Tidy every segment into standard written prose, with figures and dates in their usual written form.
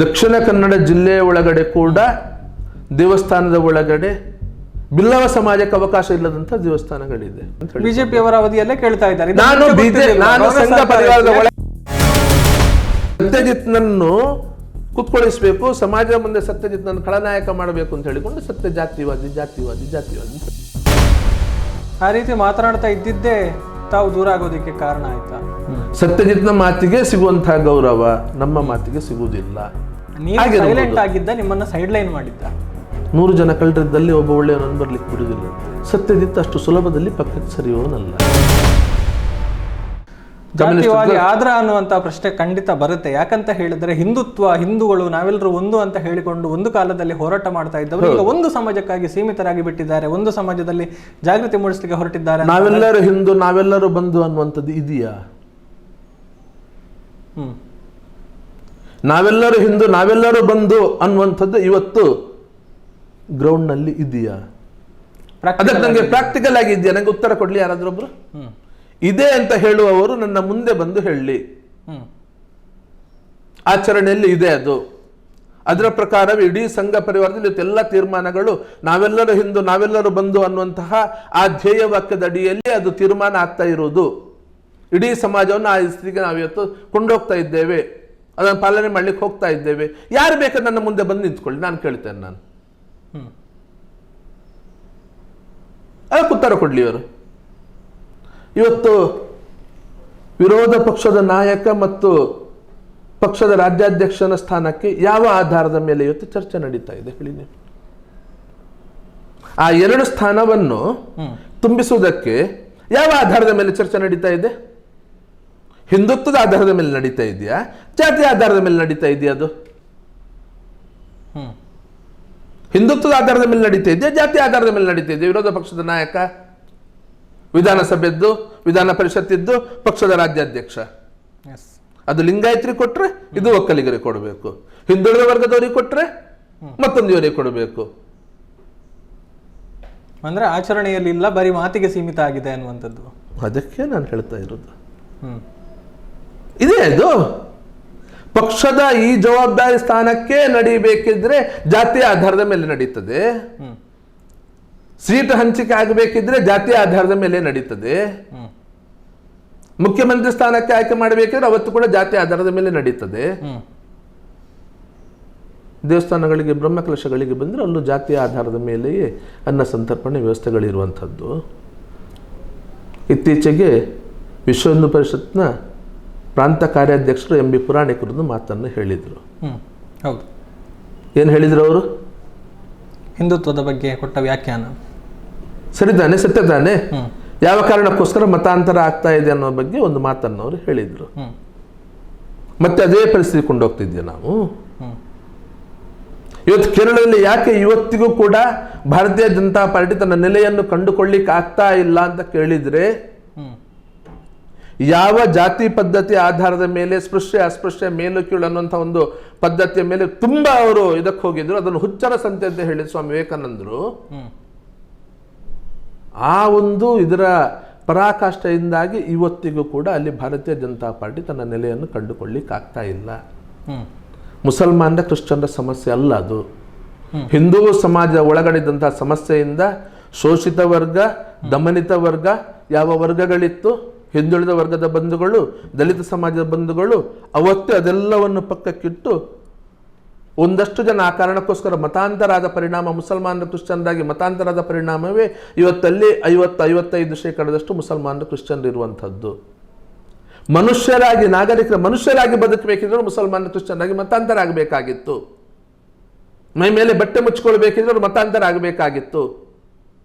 ದಕ್ಷಿಣ ಕನ್ನಡ ಜಿಲ್ಲೆಯ ಒಳಗಡೆ ಕೂಡ ದೇವಸ್ಥಾನದ ಒಳಗಡೆ ಬಿಲ್ಲವ ಸಮಾಜಕ್ಕೆ ಅವಕಾಶ ಇಲ್ಲದಂತ ದೇವಸ್ಥಾನಗಳಿದೆ. ಬಿಜೆಪಿ ಅವರ ಅವಧಿಯಲ್ಲೇ ಕೇಳ್ತಾ ಇದ್ದಾರೆ. ನಾನು ಸಂಘ ಪರಿವಾರದ ಒಳಗೆ ಸತ್ಯಜಿತ್ನನ್ನು ಕುತ್ಕೊಳಿಸಬೇಕು, ಸಮಾಜದ ಮುಂದೆ ಸತ್ಯಜಿತ್ನನ್ನು ಖಳನಾಯಕ ಮಾಡಬೇಕು ಅಂತ ಹೇಳಿಕೊಂಡು ಸತ್ಯ ಜಾತಿವಾದಿ ಜಾತಿವಾದಿ ಜಾತಿವಾದಿ ಆ ರೀತಿ ಮಾತನಾಡ್ತಾ ಇದ್ದಿದ್ದೇ ತಾವು ದೂರ ಆಗೋದಕ್ಕೆ ಕಾರಣ ಆಯ್ತಾ? ಸತ್ಯಜಿತ್ನ ಮಾತಿಗೆ ಸಿಗುವಂತಹ ಗೌರವ ನಮ್ಮ ಮಾತಿಗೆ ಸಿಗುವುದಿಲ್ಲ. ಸೈಲೆಂಟ್ ಆಗಿದ್ದ, ನಿಮ್ಮನ್ನ ಸೈಡ್ ಲೈನ್ ಮಾಡಿದ್ದ. 100 ಜನ ಕಳ್ಳರಿದ್ದಲ್ಲಿ ಒಬ್ಬ ಒಳ್ಳೆಯವನನ್ನು ಬರ್ಲಿಕ್ಕೆ ಬಿಡುವುದಿಲ್ಲ. ಸತ್ಯಜಿತ್ ಅಷ್ಟು ಸುಲಭದಲ್ಲಿ ಪಕ್ಕಕ್ಕೆ ಸರಿಯೋನಲ್ಲ. ಜಾತಿವಾದಿ ಆದ್ರ ಅನ್ನುವಂತ ಪ್ರಶ್ನೆ ಖಂಡಿತ ಬರುತ್ತೆ. ಯಾಕಂತ ಹೇಳಿದ್ರೆ ಹಿಂದುತ್ವ, ಹಿಂದೂಗಳು ನಾವೆಲ್ಲರೂ ಒಂದು ಅಂತ ಹೇಳಿಕೊಂಡು ಒಂದು ಕಾಲದಲ್ಲಿ ಹೋರಾಟ ಮಾಡ್ತಾ ಇದ್ದವರು ಈಗ ಒಂದು ಸಮಾಜಕ್ಕಾಗಿ ಸೀಮಿತರಾಗಿ ಬಿಟ್ಟಿದ್ದಾರೆ, ಒಂದು ಸಮಾಜದಲ್ಲಿ ಜಾಗೃತಿ ಮೂಡಿಸಲಿಕ್ಕೆ ಹೊರಟಿದ್ದಾರೆ. ನಾವೆಲ್ಲರೂ ಹಿಂದೂ, ನಾವೆಲ್ಲರೂ ಬಂಧು ಅನ್ನುವಂಥದ್ದು ಇದೆಯಾ? ನಾವೆಲ್ಲರೂ ಹಿಂದೂ, ನಾವೆಲ್ಲರೂ ಬಂಧು ಅನ್ನುವಂಥದ್ದು ಇವತ್ತು ಗ್ರೌಂಡ್ ನಲ್ಲಿ ಇದೆಯಾ? ಅದಕ್ಕೆ ನಂಗೆ ಪ್ರಾಕ್ಟಿಕಲ್ ಆಗಿ ಇದೆಯಾ? ನಂಗೆ ಉತ್ತರ ಕೊಡ್ಲಿ ಯಾರಾದ್ರೊಬ್ರು? ಇದೆ ಅಂತ ಹೇಳುವವರು ನನ್ನ ಮುಂದೆ ಬಂದು ಹೇಳಿ. ಆಚರಣೆಯಲ್ಲಿ ಇದೆ ಅದು. ಅದರ ಪ್ರಕಾರ ಇಡೀ ಸಂಘ ಪರಿವಾರದಲ್ಲಿ ಎಲ್ಲ ತೀರ್ಮಾನಗಳು ನಾವೆಲ್ಲರೂ ಹಿಂದೂ, ನಾವೆಲ್ಲರೂ ಬಂಧು ಅನ್ನುವಂತಹ ಆ ಧ್ಯೇಯ ವಾಕ್ಯದ ಅಡಿಯಲ್ಲಿ ಅದು ತೀರ್ಮಾನ ಆಗ್ತಾ ಇರುವುದು. ಇಡೀ ಸಮಾಜವನ್ನು ಆ ಸ್ಥಿತಿಗೆ ನಾವು ಇವತ್ತು ಕೊಂಡೋಗ್ತಾ ಇದ್ದೇವೆ, ಅದನ್ನು ಪಾಲನೆ ಮಾಡ್ಲಿಕ್ಕೆ ಹೋಗ್ತಾ ಇದ್ದೇವೆ. ಯಾರು ಬೇಕಾದ್ರೆ ನನ್ನ ಮುಂದೆ ಬಂದು ನಿಂತ್ಕೊಳ್ಳಿ, ನಾನು ಕೇಳ್ತೇನೆ. ನಾನು ಅದಕ್ಕೆ ಉತ್ತರ ಕೊಡ್ಲಿ ಅವರು. ಇವತ್ತು ವಿರೋಧ ಪಕ್ಷದ ನಾಯಕ ಮತ್ತು ಪಕ್ಷದ ರಾಜ್ಯಾಧ್ಯಕ್ಷನ ಸ್ಥಾನಕ್ಕೆ ಯಾವ ಆಧಾರದ ಮೇಲೆ ಇವತ್ತು ಚರ್ಚೆ ನಡೀತಾ ಇದೆ ಹೇಳಿ ನೀವು? ಆ 2 ಸ್ಥಾನವನ್ನು ತುಂಬಿಸುವುದಕ್ಕೆ ಯಾವ ಆಧಾರದ ಮೇಲೆ ಚರ್ಚೆ ನಡೀತಾ ಇದೆ? ಹಿಂದುತ್ವದ ಆಧಾರದ ಮೇಲೆ ನಡೀತಾ ಇದೆಯಾ, ಜಾತಿಯ ಆಧಾರದ ಮೇಲೆ ನಡೀತಾ ಇದೆಯಾ? ಅದು ಹಿಂದುತ್ವದ ಆಧಾರದ ಮೇಲೆ ನಡೀತಾ ಇದೆಯಾ, ಜಾತಿ ಆಧಾರದ ಮೇಲೆ ನಡೀತಾ ಇದೆಯಾ? ವಿರೋಧ ಪಕ್ಷದ ನಾಯಕ, ವಿಧಾನಸಭೆದ್ದು, ವಿಧಾನ ಪರಿಷತ್ತಿದ್ದು, ಪಕ್ಷದ ರಾಜ್ಯಾಧ್ಯಕ್ಷ. ಅದು ಲಿಂಗಾಯತರಿಗೆ ಕೊಟ್ರೆ ಇದು ಒಕ್ಕಲಿಗರಿಗೆ ಕೊಡಬೇಕು, ಹಿಂದುಳಿದ ವರ್ಗದವರಿಗೆ ಕೊಟ್ರೆ ಮತ್ತೊಂದು ಇವರಿಗೆ ಕೊಡಬೇಕು. ಅಂದ್ರೆ ಆಚರಣೆಯಲ್ಲಿ ಇಲ್ಲ, ಬರೀ ಮಾತಿಗೆ ಸೀಮಿತ ಆಗಿದೆ ಅನ್ನುವಂಥದ್ದು. ಅದಕ್ಕೆ ನಾನು ಹೇಳ್ತಾ ಇರೋದು ಇದೆ. ಇದು ಪಕ್ಷದ ಈ ಜವಾಬ್ದಾರಿ ಸ್ಥಾನಕ್ಕೆ ನಡೀಬೇಕಿದ್ರೆ ಜಾತಿಯ ಆಧಾರದ ಮೇಲೆ ನಡೀತದೆ. ಸೀಟ್ ಹಂಚಿಕೆ ಆಗಬೇಕಿದ್ರೆ ಜಾತಿಯ ಆಧಾರದ ಮೇಲೆ ನಡೀತದೆ. ಮುಖ್ಯಮಂತ್ರಿ ಸ್ಥಾನಕ್ಕೆ ಆಯ್ಕೆ ಮಾಡಬೇಕಿದ್ರೆ ಅವತ್ತು ಕೂಡ ಜಾತಿ ಆಧಾರದ ಮೇಲೆ ನಡೀತದೆ. ದೇವಸ್ಥಾನಗಳಿಗೆ, ಬ್ರಹ್ಮಕಲಶಗಳಿಗೆ ಬಂದರೆ ಅಲ್ಲೂ ಜಾತಿಯ ಆಧಾರದ ಮೇಲೆಯೇ ಅನ್ನ ಸಂತರ್ಪಣೆ ವ್ಯವಸ್ಥೆಗಳಿರುವಂಥದ್ದು. ಇತ್ತೀಚೆಗೆ ವಿಶ್ವ ಹಿಂದೂ ಪರಿಷತ್ನ ಪ್ರಾಂತ ಕಾರ್ಯಾಧ್ಯಕ್ಷರು ಎಂ ಬಿ ಪುರಾಣಿಕರದ್ದು ಮಾತನ್ನು ಹೇಳಿದರು. ಏನು ಹೇಳಿದ್ರು ಅವರು? ಹಿಂದುತ್ವದ ಬಗ್ಗೆ ಕೊಟ್ಟ ವ್ಯಾಖ್ಯಾನ ಸರಿತಾನೆ, ಸತ್ಯ ತಾನೆ? ಯಾವ ಕಾರಣಕ್ಕೋಸ್ಕರ ಮತಾಂತರ ಆಗ್ತಾ ಇದೆ ಅನ್ನೋ ಬಗ್ಗೆ ಒಂದು ಮಾತನ್ನು ಅವರು ಹೇಳಿದರು. ಮತ್ತೆ ಅದೇ ಪರಿಸ್ಥಿತಿ ಕೊಂಡೋಗ್ತಿದ್ಯಾ ನಾವು? ಇವತ್ತು ಕೇರಳದಲ್ಲಿ ಯಾಕೆ ಇವತ್ತಿಗೂ ಕೂಡ ಭಾರತೀಯ ಜನತಾ ಪಾರ್ಟಿ ತನ್ನ ನೆಲೆಯನ್ನು ಕಂಡುಕೊಳ್ಳಿಕ್ಕೆ ಆಗ್ತಾ ಇಲ್ಲ ಅಂತ ಕೇಳಿದ್ರೆ, ಯಾವ ಜಾತಿ ಪದ್ಧತಿ ಆಧಾರದ ಮೇಲೆ ಸ್ಪೃಶ್ಯ ಅಸ್ಪೃಶ್ಯ ಮೇಲು ಕೀಳು ಅನ್ನುವಂಥ ಒಂದು ಪದ್ಧತಿಯ ಮೇಲೆ ತುಂಬಾ ಅವರು ಇದಕ್ಕೆ ಹೋಗಿದ್ರು. ಅದನ್ನು ಹುಚ್ಚರ ಸಂತೆ ಅಂತ ಹೇಳಿದ್ರು ಸ್ವಾಮಿ ವಿವೇಕಾನಂದರು. ಆ ಒಂದು ಇದರ ಪರಾಕಾಷ್ಠೆಯಿಂದಾಗಿ ಇವತ್ತಿಗೂ ಕೂಡ ಅಲ್ಲಿ ಭಾರತೀಯ ಜನತಾ ಪಾರ್ಟಿ ತನ್ನ ನೆಲೆಯನ್ನು ಕಂಡುಕೊಳ್ಳಿಕ್ಕೆ ಆಗ್ತಾ ಇಲ್ಲ. ಮುಸಲ್ಮಾನರ ಕ್ರಿಶ್ಚಿಯನ್ರ ಸಮಸ್ಯೆ ಅಲ್ಲ ಅದು. ಹಿಂದೂ ಸಮಾಜ ಒಳಗಡೆದಂತಹ ಸಮಸ್ಯೆಯಿಂದ ಶೋಷಿತ ವರ್ಗ, ದಮನಿತ ವರ್ಗ, ಯಾವ ವರ್ಗಗಳಿತ್ತು, ಹಿಂದುಳಿದ ವರ್ಗದ ಬಂಧುಗಳು, ದಲಿತ ಸಮಾಜದ ಬಂಧುಗಳು, ಅವತ್ತೇ ಅದೆಲ್ಲವನ್ನು ಪಕ್ಕಕ್ಕಿಟ್ಟು ಒಂದಷ್ಟು ಜನ ಆ ಕಾರಣಕ್ಕೋಸ್ಕರ ಮತಾಂತರ ಆದ ಪರಿಣಾಮ, ಮುಸಲ್ಮಾನರು ಕ್ರಿಶ್ಚಿಯನ್ರಾಗಿ ಮತಾಂತರ ಆದ ಪರಿಣಾಮವೇ ಇವತ್ತಲ್ಲಿ 50-55% ಮುಸಲ್ಮಾನರು ಕ್ರಿಶ್ಚಿಯನ್ರು ಇರುವಂಥದ್ದು. ಮನುಷ್ಯರಾಗಿ, ನಾಗರಿಕರ ಮನುಷ್ಯರಾಗಿ ಬದುಕಬೇಕಿದ್ರು ಮುಸಲ್ಮಾನರು ಕ್ರಿಶ್ಚಿಯನ್ರಾಗಿ ಮತಾಂತರ ಆಗಬೇಕಾಗಿತ್ತು. ಮೈ ಮೇಲೆ ಬಟ್ಟೆ ಮುಚ್ಕೊಳ್ಬೇಕಿದ್ರೆ ಮತಾಂತರ ಆಗಬೇಕಾಗಿತ್ತು.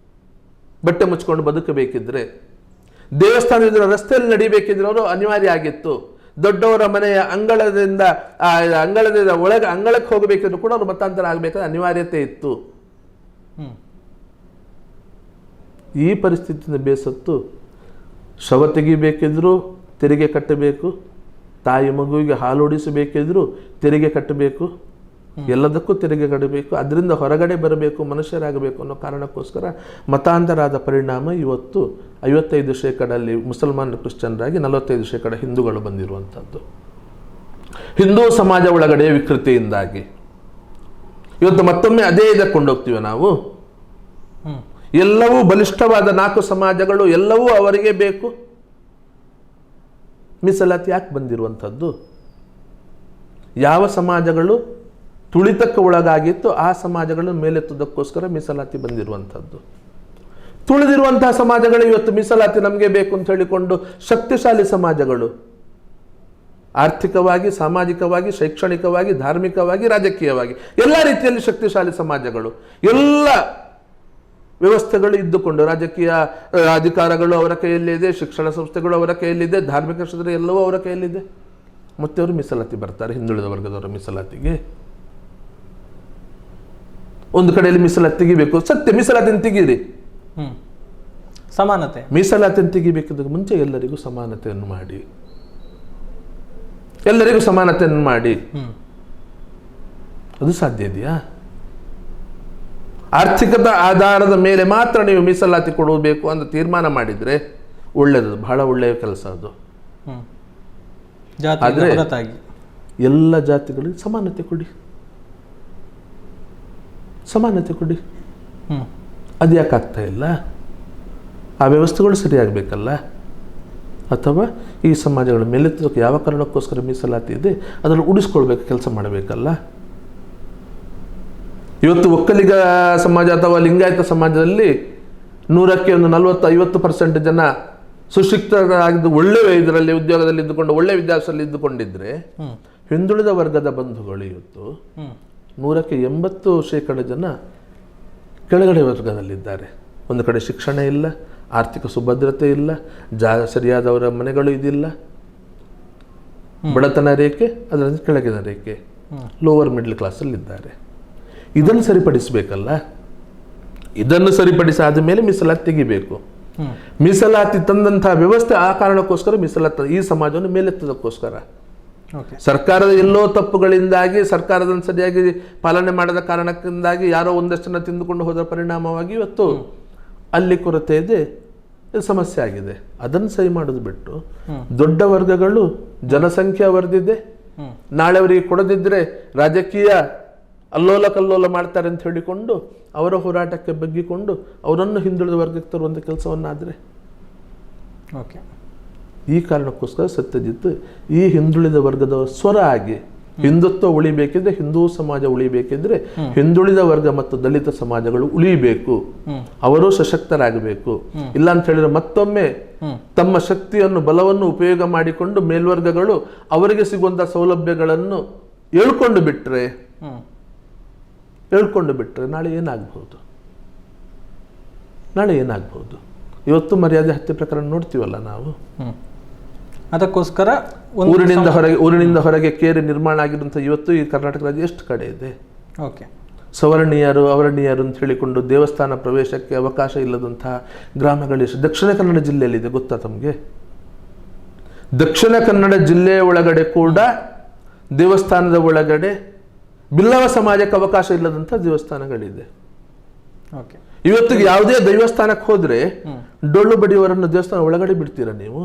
ಬಟ್ಟೆ ಮುಚ್ಕೊಂಡು ಬದುಕಬೇಕಿದ್ರೆ, ದೇವಸ್ಥಾನದಿಂದ ರಸ್ತೆಯಲ್ಲಿ ನಡಿಬೇಕಿದ್ರೆ ಅವರು ಅನಿವಾರ್ಯ ಆಗಿತ್ತು. ದೊಡ್ಡವರ ಮನೆಯ ಅಂಗಳದಿಂದ ಅಂಗಳಕ್ಕೆ ಹೋಗಬೇಕಿದ್ರು ಕೂಡ ಅವರು ಮತಾಂತರ ಆಗಬೇಕಾದ ಅನಿವಾರ್ಯತೆ ಇತ್ತು. ಈ ಪರಿಸ್ಥಿತಿಯಿಂದ ಬೇಸತ್ತು ಶವ ತೆಗಿಬೇಕಿದ್ರು ತೆರಿಗೆ ಕಟ್ಟಬೇಕು, ತಾಯಿ ಮಗುವಿಗೆ ಹಾಲೋಡಿಸಬೇಕಿದ್ರು ತೆರಿಗೆ ಕಟ್ಟಬೇಕು, ಎಲ್ಲದಕ್ಕೂ ತೆರಿಗೆ ಕಟ್ಟಬೇಕು. ಅದರಿಂದ ಹೊರಗಡೆ ಬರಬೇಕು, ಮನುಷ್ಯರಾಗಬೇಕು ಅನ್ನೋ ಕಾರಣಕ್ಕೋಸ್ಕರ ಮತಾಂತರ ಆದ ಪರಿಣಾಮ ಇವತ್ತು 55% ಮುಸಲ್ಮಾನರು ಕ್ರಿಶ್ಚಿಯನ್ರಾಗಿ 45% ಹಿಂದೂಗಳು ಬಂದಿರುವಂಥದ್ದು. ಹಿಂದೂ ಸಮಾಜ ಒಳಗಡೆ ವಿಕೃತಿಯಿಂದಾಗಿ. ಇವತ್ತು ಮತ್ತೊಮ್ಮೆ ಅದೇ ಇದಕ್ಕೆ ಕೊಂಡೋಗ್ತೀವಿ ನಾವು. ಎಲ್ಲವೂ ಬಲಿಷ್ಠವಾದ 4 ಸಮಾಜಗಳು, ಎಲ್ಲವೂ ಅವರಿಗೆ ಬೇಕು. ಮೀಸಲಾತಿ ಯಾಕೆ ಬಂದಿರುವಂಥದ್ದು? ಯಾವ ಸಮಾಜಗಳು ತುಳಿತಕ್ಕೆ ಒಳಗಾಗಿತ್ತು ಆ ಸಮಾಜಗಳನ್ನು ಮೇಲೆತ್ತುವುದಕ್ಕೋಸ್ಕರ ಮೀಸಲಾತಿ ಬಂದಿರುವಂಥದ್ದು. ತುಳಿದಿರುವಂತಹ ಸಮಾಜಗಳು ಇವತ್ತು ಮೀಸಲಾತಿ ನಮಗೆ ಬೇಕು ಅಂತ ಹೇಳಿಕೊಂಡು ಶಕ್ತಿಶಾಲಿ ಸಮಾಜಗಳು, ಆರ್ಥಿಕವಾಗಿ, ಸಾಮಾಜಿಕವಾಗಿ, ಶೈಕ್ಷಣಿಕವಾಗಿ, ಧಾರ್ಮಿಕವಾಗಿ, ರಾಜಕೀಯವಾಗಿ ಎಲ್ಲ ರೀತಿಯಲ್ಲಿ ಶಕ್ತಿಶಾಲಿ ಸಮಾಜಗಳು, ಎಲ್ಲ ವ್ಯವಸ್ಥೆಗಳು ಇದ್ದುಕೊಂಡು, ರಾಜಕೀಯ ಅಧಿಕಾರಗಳು ಅವರ ಕೈಯಲ್ಲಿದೆ, ಶಿಕ್ಷಣ ಸಂಸ್ಥೆಗಳು ಅವರ ಕೈಯಲ್ಲಿದೆ, ಧಾರ್ಮಿಕ ಕ್ಷೇತ್ರ ಎಲ್ಲವೂ ಅವರ ಕೈಯಲ್ಲಿದೆ. ಮತ್ತೆ ಅವರು ಮೀಸಲಾತಿ ಬರ್ತಾರೆ, ಹಿಂದುಳಿದ ವರ್ಗದವರ ಮೀಸಲಾತಿಗೆ. ಒಂದು ಕಡೆಯಲ್ಲಿ ಮೀಸಲಾತಿ ತೆಗಿಬೇಕು, ಸತ್ಯ ಮೀಸಲಾತಿಯನ್ನು ತೆಗೀರಿ. ಸಮಾನತೆ, ಮೀಸಲಾತಿಯನ್ನು ತೆಗಿಬೇಕಿದ್ದಕ್ಕೆ ಮುಂಚೆ ಎಲ್ಲರಿಗೂ ಸಮಾನತೆಯನ್ನು ಮಾಡಿ, ಎಲ್ಲರಿಗೂ ಸಮಾನತೆಯನ್ನು ಮಾಡಿ. ಅದು ಸಾಧ್ಯ ಇದೆಯಾ? ಆರ್ಥಿಕದ ಆಧಾರದ ಮೇಲೆ ಮಾತ್ರ ನೀವು ಮೀಸಲಾತಿ ಕೊಡಬೇಕು ಅಂತ ತೀರ್ಮಾನ ಮಾಡಿದ್ರೆ ಒಳ್ಳೆಯದು, ಬಹಳ ಒಳ್ಳೆಯ ಕೆಲಸ ಅದು. ಆದರೆ ಎಲ್ಲ ಜಾತಿಗಳಿಗೆ ಸಮಾನತೆ ಕೊಡಿ, ಸಮಾನತೆ ಕೊಡಿ. ಅದು ಯಾಕೆ ಆಗ್ತಾ ಇಲ್ಲ? ಆ ವ್ಯವಸ್ಥೆಗಳು ಸರಿಯಾಗಬೇಕಲ್ಲ. ಅಥವಾ ಈ ಸಮಾಜಗಳ ಮೇಲೆತ್ತೋಕೆ ಯಾವ ಕಾರಣಕ್ಕೋಸ್ಕರ ಮೀಸಲಾತಿ ಇದೆ ಅದನ್ನು ಉಳಿಸ್ಕೊಳ್ಬೇಕು, ಕೆಲಸ ಮಾಡಬೇಕಲ್ಲ. ಇವತ್ತು ಒಕ್ಕಲಿಗ ಸಮಾಜ ಅಥವಾ ಲಿಂಗಾಯತ ಸಮಾಜದಲ್ಲಿ 100ಕ್ಕೆ 40-50% ಜನ ಸುಶಿಕ್ಷಿತರಾಗಿದ್ದು ಒಳ್ಳೆಯ ಇದರಲ್ಲಿ ಉದ್ಯೋಗದಲ್ಲಿ ಇದ್ದುಕೊಂಡು ಒಳ್ಳೆಯ ವಿದ್ಯಾಭ್ಯಾಸದಲ್ಲಿ ಇದ್ದುಕೊಂಡಿದ್ರೆ, ಹಿಂದುಳಿದ ವರ್ಗದ ಬಂಧುಗಳು ಇವತ್ತು 100ಕ್ಕೆ 80% ಜನ ಕೆಳಗಡೆ ವರ್ಗದಲ್ಲಿದ್ದಾರೆ. ಒಂದು ಕಡೆ ಶಿಕ್ಷಣ ಇಲ್ಲ, ಆರ್ಥಿಕ ಸುಭದ್ರತೆ ಇಲ್ಲ, ಸರಿಯಾದವರ ಮನೆಗಳು ಇದಿಲ್ಲ, ಬಡತನ ರೇಖೆ, ಅದರಲ್ಲಿ ಕೆಳಗಿನ ರೇಖೆ, ಲೋವರ್ ಮಿಡ್ಲ್ ಕ್ಲಾಸಲ್ಲಿದ್ದಾರೆ. ಇದನ್ನು ಸರಿಪಡಿಸಬೇಕಲ್ಲ. ಇದನ್ನು ಸರಿಪಡಿಸಾದ ಮೇಲೆ ಮೀಸಲಾತಿ ತೆಗಿಬೇಕು. ಮೀಸಲಾತಿ ತಂದಂತಹ ವ್ಯವಸ್ಥೆ ಆ ಕಾರಣಕ್ಕೋಸ್ಕರ ಮೀಸಲಾತಿ ಈ ಸಮಾಜವನ್ನು ಮೇಲೆತ್ತೋದಕ್ಕೋಸ್ಕರ. ಸರ್ಕಾರದ ಎಲ್ಲೋ ತಪ್ಪುಗಳಿಂದಾಗಿ, ಸರ್ಕಾರದನ್ನು ಸರಿಯಾಗಿ ಪಾಲನೆ ಮಾಡದ ಕಾರಣಕ್ಕಿಂದಾಗಿ ಯಾರೋ ಒಂದಷ್ಟು ಜನ ತಿಂದುಕೊಂಡು ಹೋದ ಪರಿಣಾಮವಾಗಿ ಇವತ್ತು ಅಲ್ಲಿ ಕೊರತೆ ಇದೆ, ಇದು ಸಮಸ್ಯೆ ಆಗಿದೆ. ಅದನ್ನು ಸರಿ ಮಾಡೋದು ಬಿಟ್ಟು ದೊಡ್ಡ ವರ್ಗಗಳು ಜನಸಂಖ್ಯೆ ಅವರದಿದೆ, ನಾಳೆ ಅವರಿಗೆ ಕೊಡದಿದ್ದರೆ ರಾಜಕೀಯ ಅಲ್ಲೋಲ ಕಲ್ಲೋಲ ಮಾಡ್ತಾರೆ ಅಂತ ಹೇಳಿಕೊಂಡು ಅವರ ಹೋರಾಟಕ್ಕೆ ಬಗ್ಗಿಕೊಂಡು ಅವರನ್ನು ಹಿಂದುಳಿದ ವರ್ಗಕ್ಕೆ ತರುವಂಥ ಕೆಲಸವನ್ನಾದರೆ, ಈ ಕಾರಣಕ್ಕೋಸ್ಕರ ಸತ್ಯಜಿತ್ ಈ ಹಿಂದುಳಿದ ವರ್ಗದ ಸ್ವರ ಆಗಿ ಹಿಂದುತ್ವ ಉಳಿಬೇಕಿದ್ರೆ, ಹಿಂದೂ ಸಮಾಜ ಉಳಿಬೇಕಿದ್ರೆ ಹಿಂದುಳಿದ ವರ್ಗ ಮತ್ತು ದಲಿತ ಸಮಾಜಗಳು ಉಳಿಬೇಕು, ಅವರು ಸಶಕ್ತರಾಗಬೇಕು. ಇಲ್ಲ ಅಂತ ಹೇಳಿದ್ರೆ ಮತ್ತೊಮ್ಮೆ ತಮ್ಮ ಶಕ್ತಿಯನ್ನು ಬಲವನ್ನು ಉಪಯೋಗ ಮಾಡಿಕೊಂಡು ಮೇಲ್ವರ್ಗಗಳು ಅವರಿಗೆ ಸಿಗುವಂತಹ ಸೌಲಭ್ಯಗಳನ್ನು ಹೇಳ್ಕೊಂಡು ಬಿಟ್ರೆ ನಾಳೆ ಏನಾಗಬಹುದು? ಇವತ್ತು ಮರ್ಯಾದೆ ಹತ್ಯೆ ಪ್ರಕರಣ ನೋಡ್ತೀವಲ್ಲ ನಾವು. ಅದಕ್ಕೋಸ್ಕರ ಊರಿನಿಂದ ಹೊರಗೆ ಕೇರಿ ನಿರ್ಮಾಣ ಆಗಿರುವಂಥ ಇವತ್ತು ಈ ಕರ್ನಾಟಕ ರಾಜ್ಯ ಎಷ್ಟು ಕಡೆ ಇದೆ. ಸವರ್ಣೀಯರು ಅವರ್ಣೀಯರು ಅಂತ ಹೇಳಿಕೊಂಡು ದೇವಸ್ಥಾನ ಪ್ರವೇಶಕ್ಕೆ ಅವಕಾಶ ಇಲ್ಲದಂತಹ ಗ್ರಾಮಗಳೆಷ್ಟು ದಕ್ಷಿಣ ಕನ್ನಡ ಜಿಲ್ಲೆಯಲ್ಲಿದೆ ಗೊತ್ತಾ ತಮಗೆ? ದಕ್ಷಿಣ ಕನ್ನಡ ಜಿಲ್ಲೆಯ ಒಳಗಡೆ ಕೂಡ ದೇವಸ್ಥಾನದ ಒಳಗಡೆ ಬಿಲ್ಲವ ಸಮಾಜಕ್ಕೆ ಅವಕಾಶ ಇಲ್ಲದಂಥ ದೇವಸ್ಥಾನಗಳಿದೆ. ಇವತ್ತಿಗೆ ಯಾವುದೇ ದೇವಸ್ಥಾನಕ್ಕೆ ಹೋದ್ರೆ ಡೊಳ್ಳು ಬಡಿಯವರನ್ನು ದೇವಸ್ಥಾನ ಒಳಗಡೆ ಬಿಡ್ತೀರಾ ನೀವು?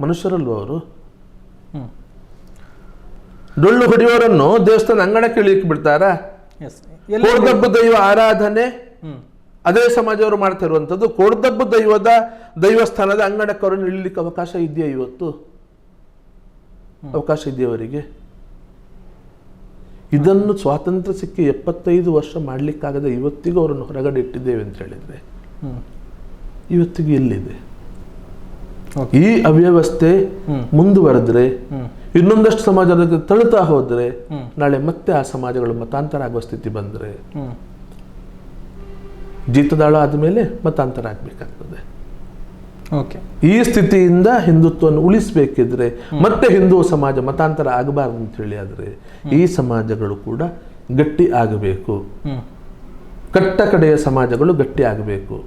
ಮನುಷ್ಯರಲ್ವ ಅವರು? ಡೊಳ್ಳು ಹೊಡೆಯವರನ್ನು ದೇವಸ್ಥಾನ ಅಂಗಣಕ್ಕೆ ಇಳಿಯಕ್ಕೆ ಬಿಡ್ತಾರಾ? ಕೋಡ್ದಬ್ಬ ದೈವ ಆರಾಧನೆ ಅದೇ ಸಮಾಜವರು ಮಾಡ್ತಾ ಇರುವಂಥದ್ದು. ಕೋಡ್ದಬ್ಬ ದೈವಸ್ಥಾನದ ಅಂಗಣಕ್ಕೆ ಅವರನ್ನು ಇಳಿಲಿಕ್ಕೆ ಅವಕಾಶ ಇದೆಯಾ ಇವತ್ತು? ಅವಕಾಶ ಇದೆಯವರಿಗೆ? ಇದನ್ನು ಸ್ವಾತಂತ್ರ್ಯ ಸಿಕ್ಕಿ 75 ವರ್ಷ ಮಾಡಲಿಕ್ಕಾಗದೆ ಇವತ್ತಿಗೂ ಅವರನ್ನು ಹೊರಗಡೆ ಇಟ್ಟಿದ್ದೇವೆ ಅಂತ ಹೇಳಿದ್ರೆ ಇವತ್ತಿಗೂ ಎಲ್ಲಿದೆ? ಈ ಅವ್ಯವಸ್ಥೆ ಮುಂದುವರೆದ್ರೆ, ಇನ್ನೊಂದಷ್ಟು ಸಮಾಜದ ತಳ್ಳುತ್ತಾ ಹೋದ್ರೆ, ನಾಳೆ ಮತ್ತೆ ಆ ಸಮಾಜಗಳು ಮತಾಂತರ ಆಗುವ ಸ್ಥಿತಿ ಬಂದ್ರೆ ಜೀತದಾಳ ಆದ್ಮೇಲೆ ಮತಾಂತರ ಆಗ್ಬೇಕಾಗ್ತದೆ. ಈ ಸ್ಥಿತಿಯಿಂದ ಹಿಂದುತ್ವವನ್ನು ಉಳಿಸಬೇಕಿದ್ರೆ, ಮತ್ತೆ ಹಿಂದೂ ಸಮಾಜ ಮತಾಂತರ ಆಗಬಾರ್ದು ಅಂತ ಹೇಳಿ ಆದ್ರೆ ಈ ಸಮಾಜಗಳು ಕೂಡ ಗಟ್ಟಿ ಆಗಬೇಕು. ಕಟ್ಟ ಕಡೆಯ ಸಮಾಜಗಳು ಗಟ್ಟಿ ಆಗಬೇಕು.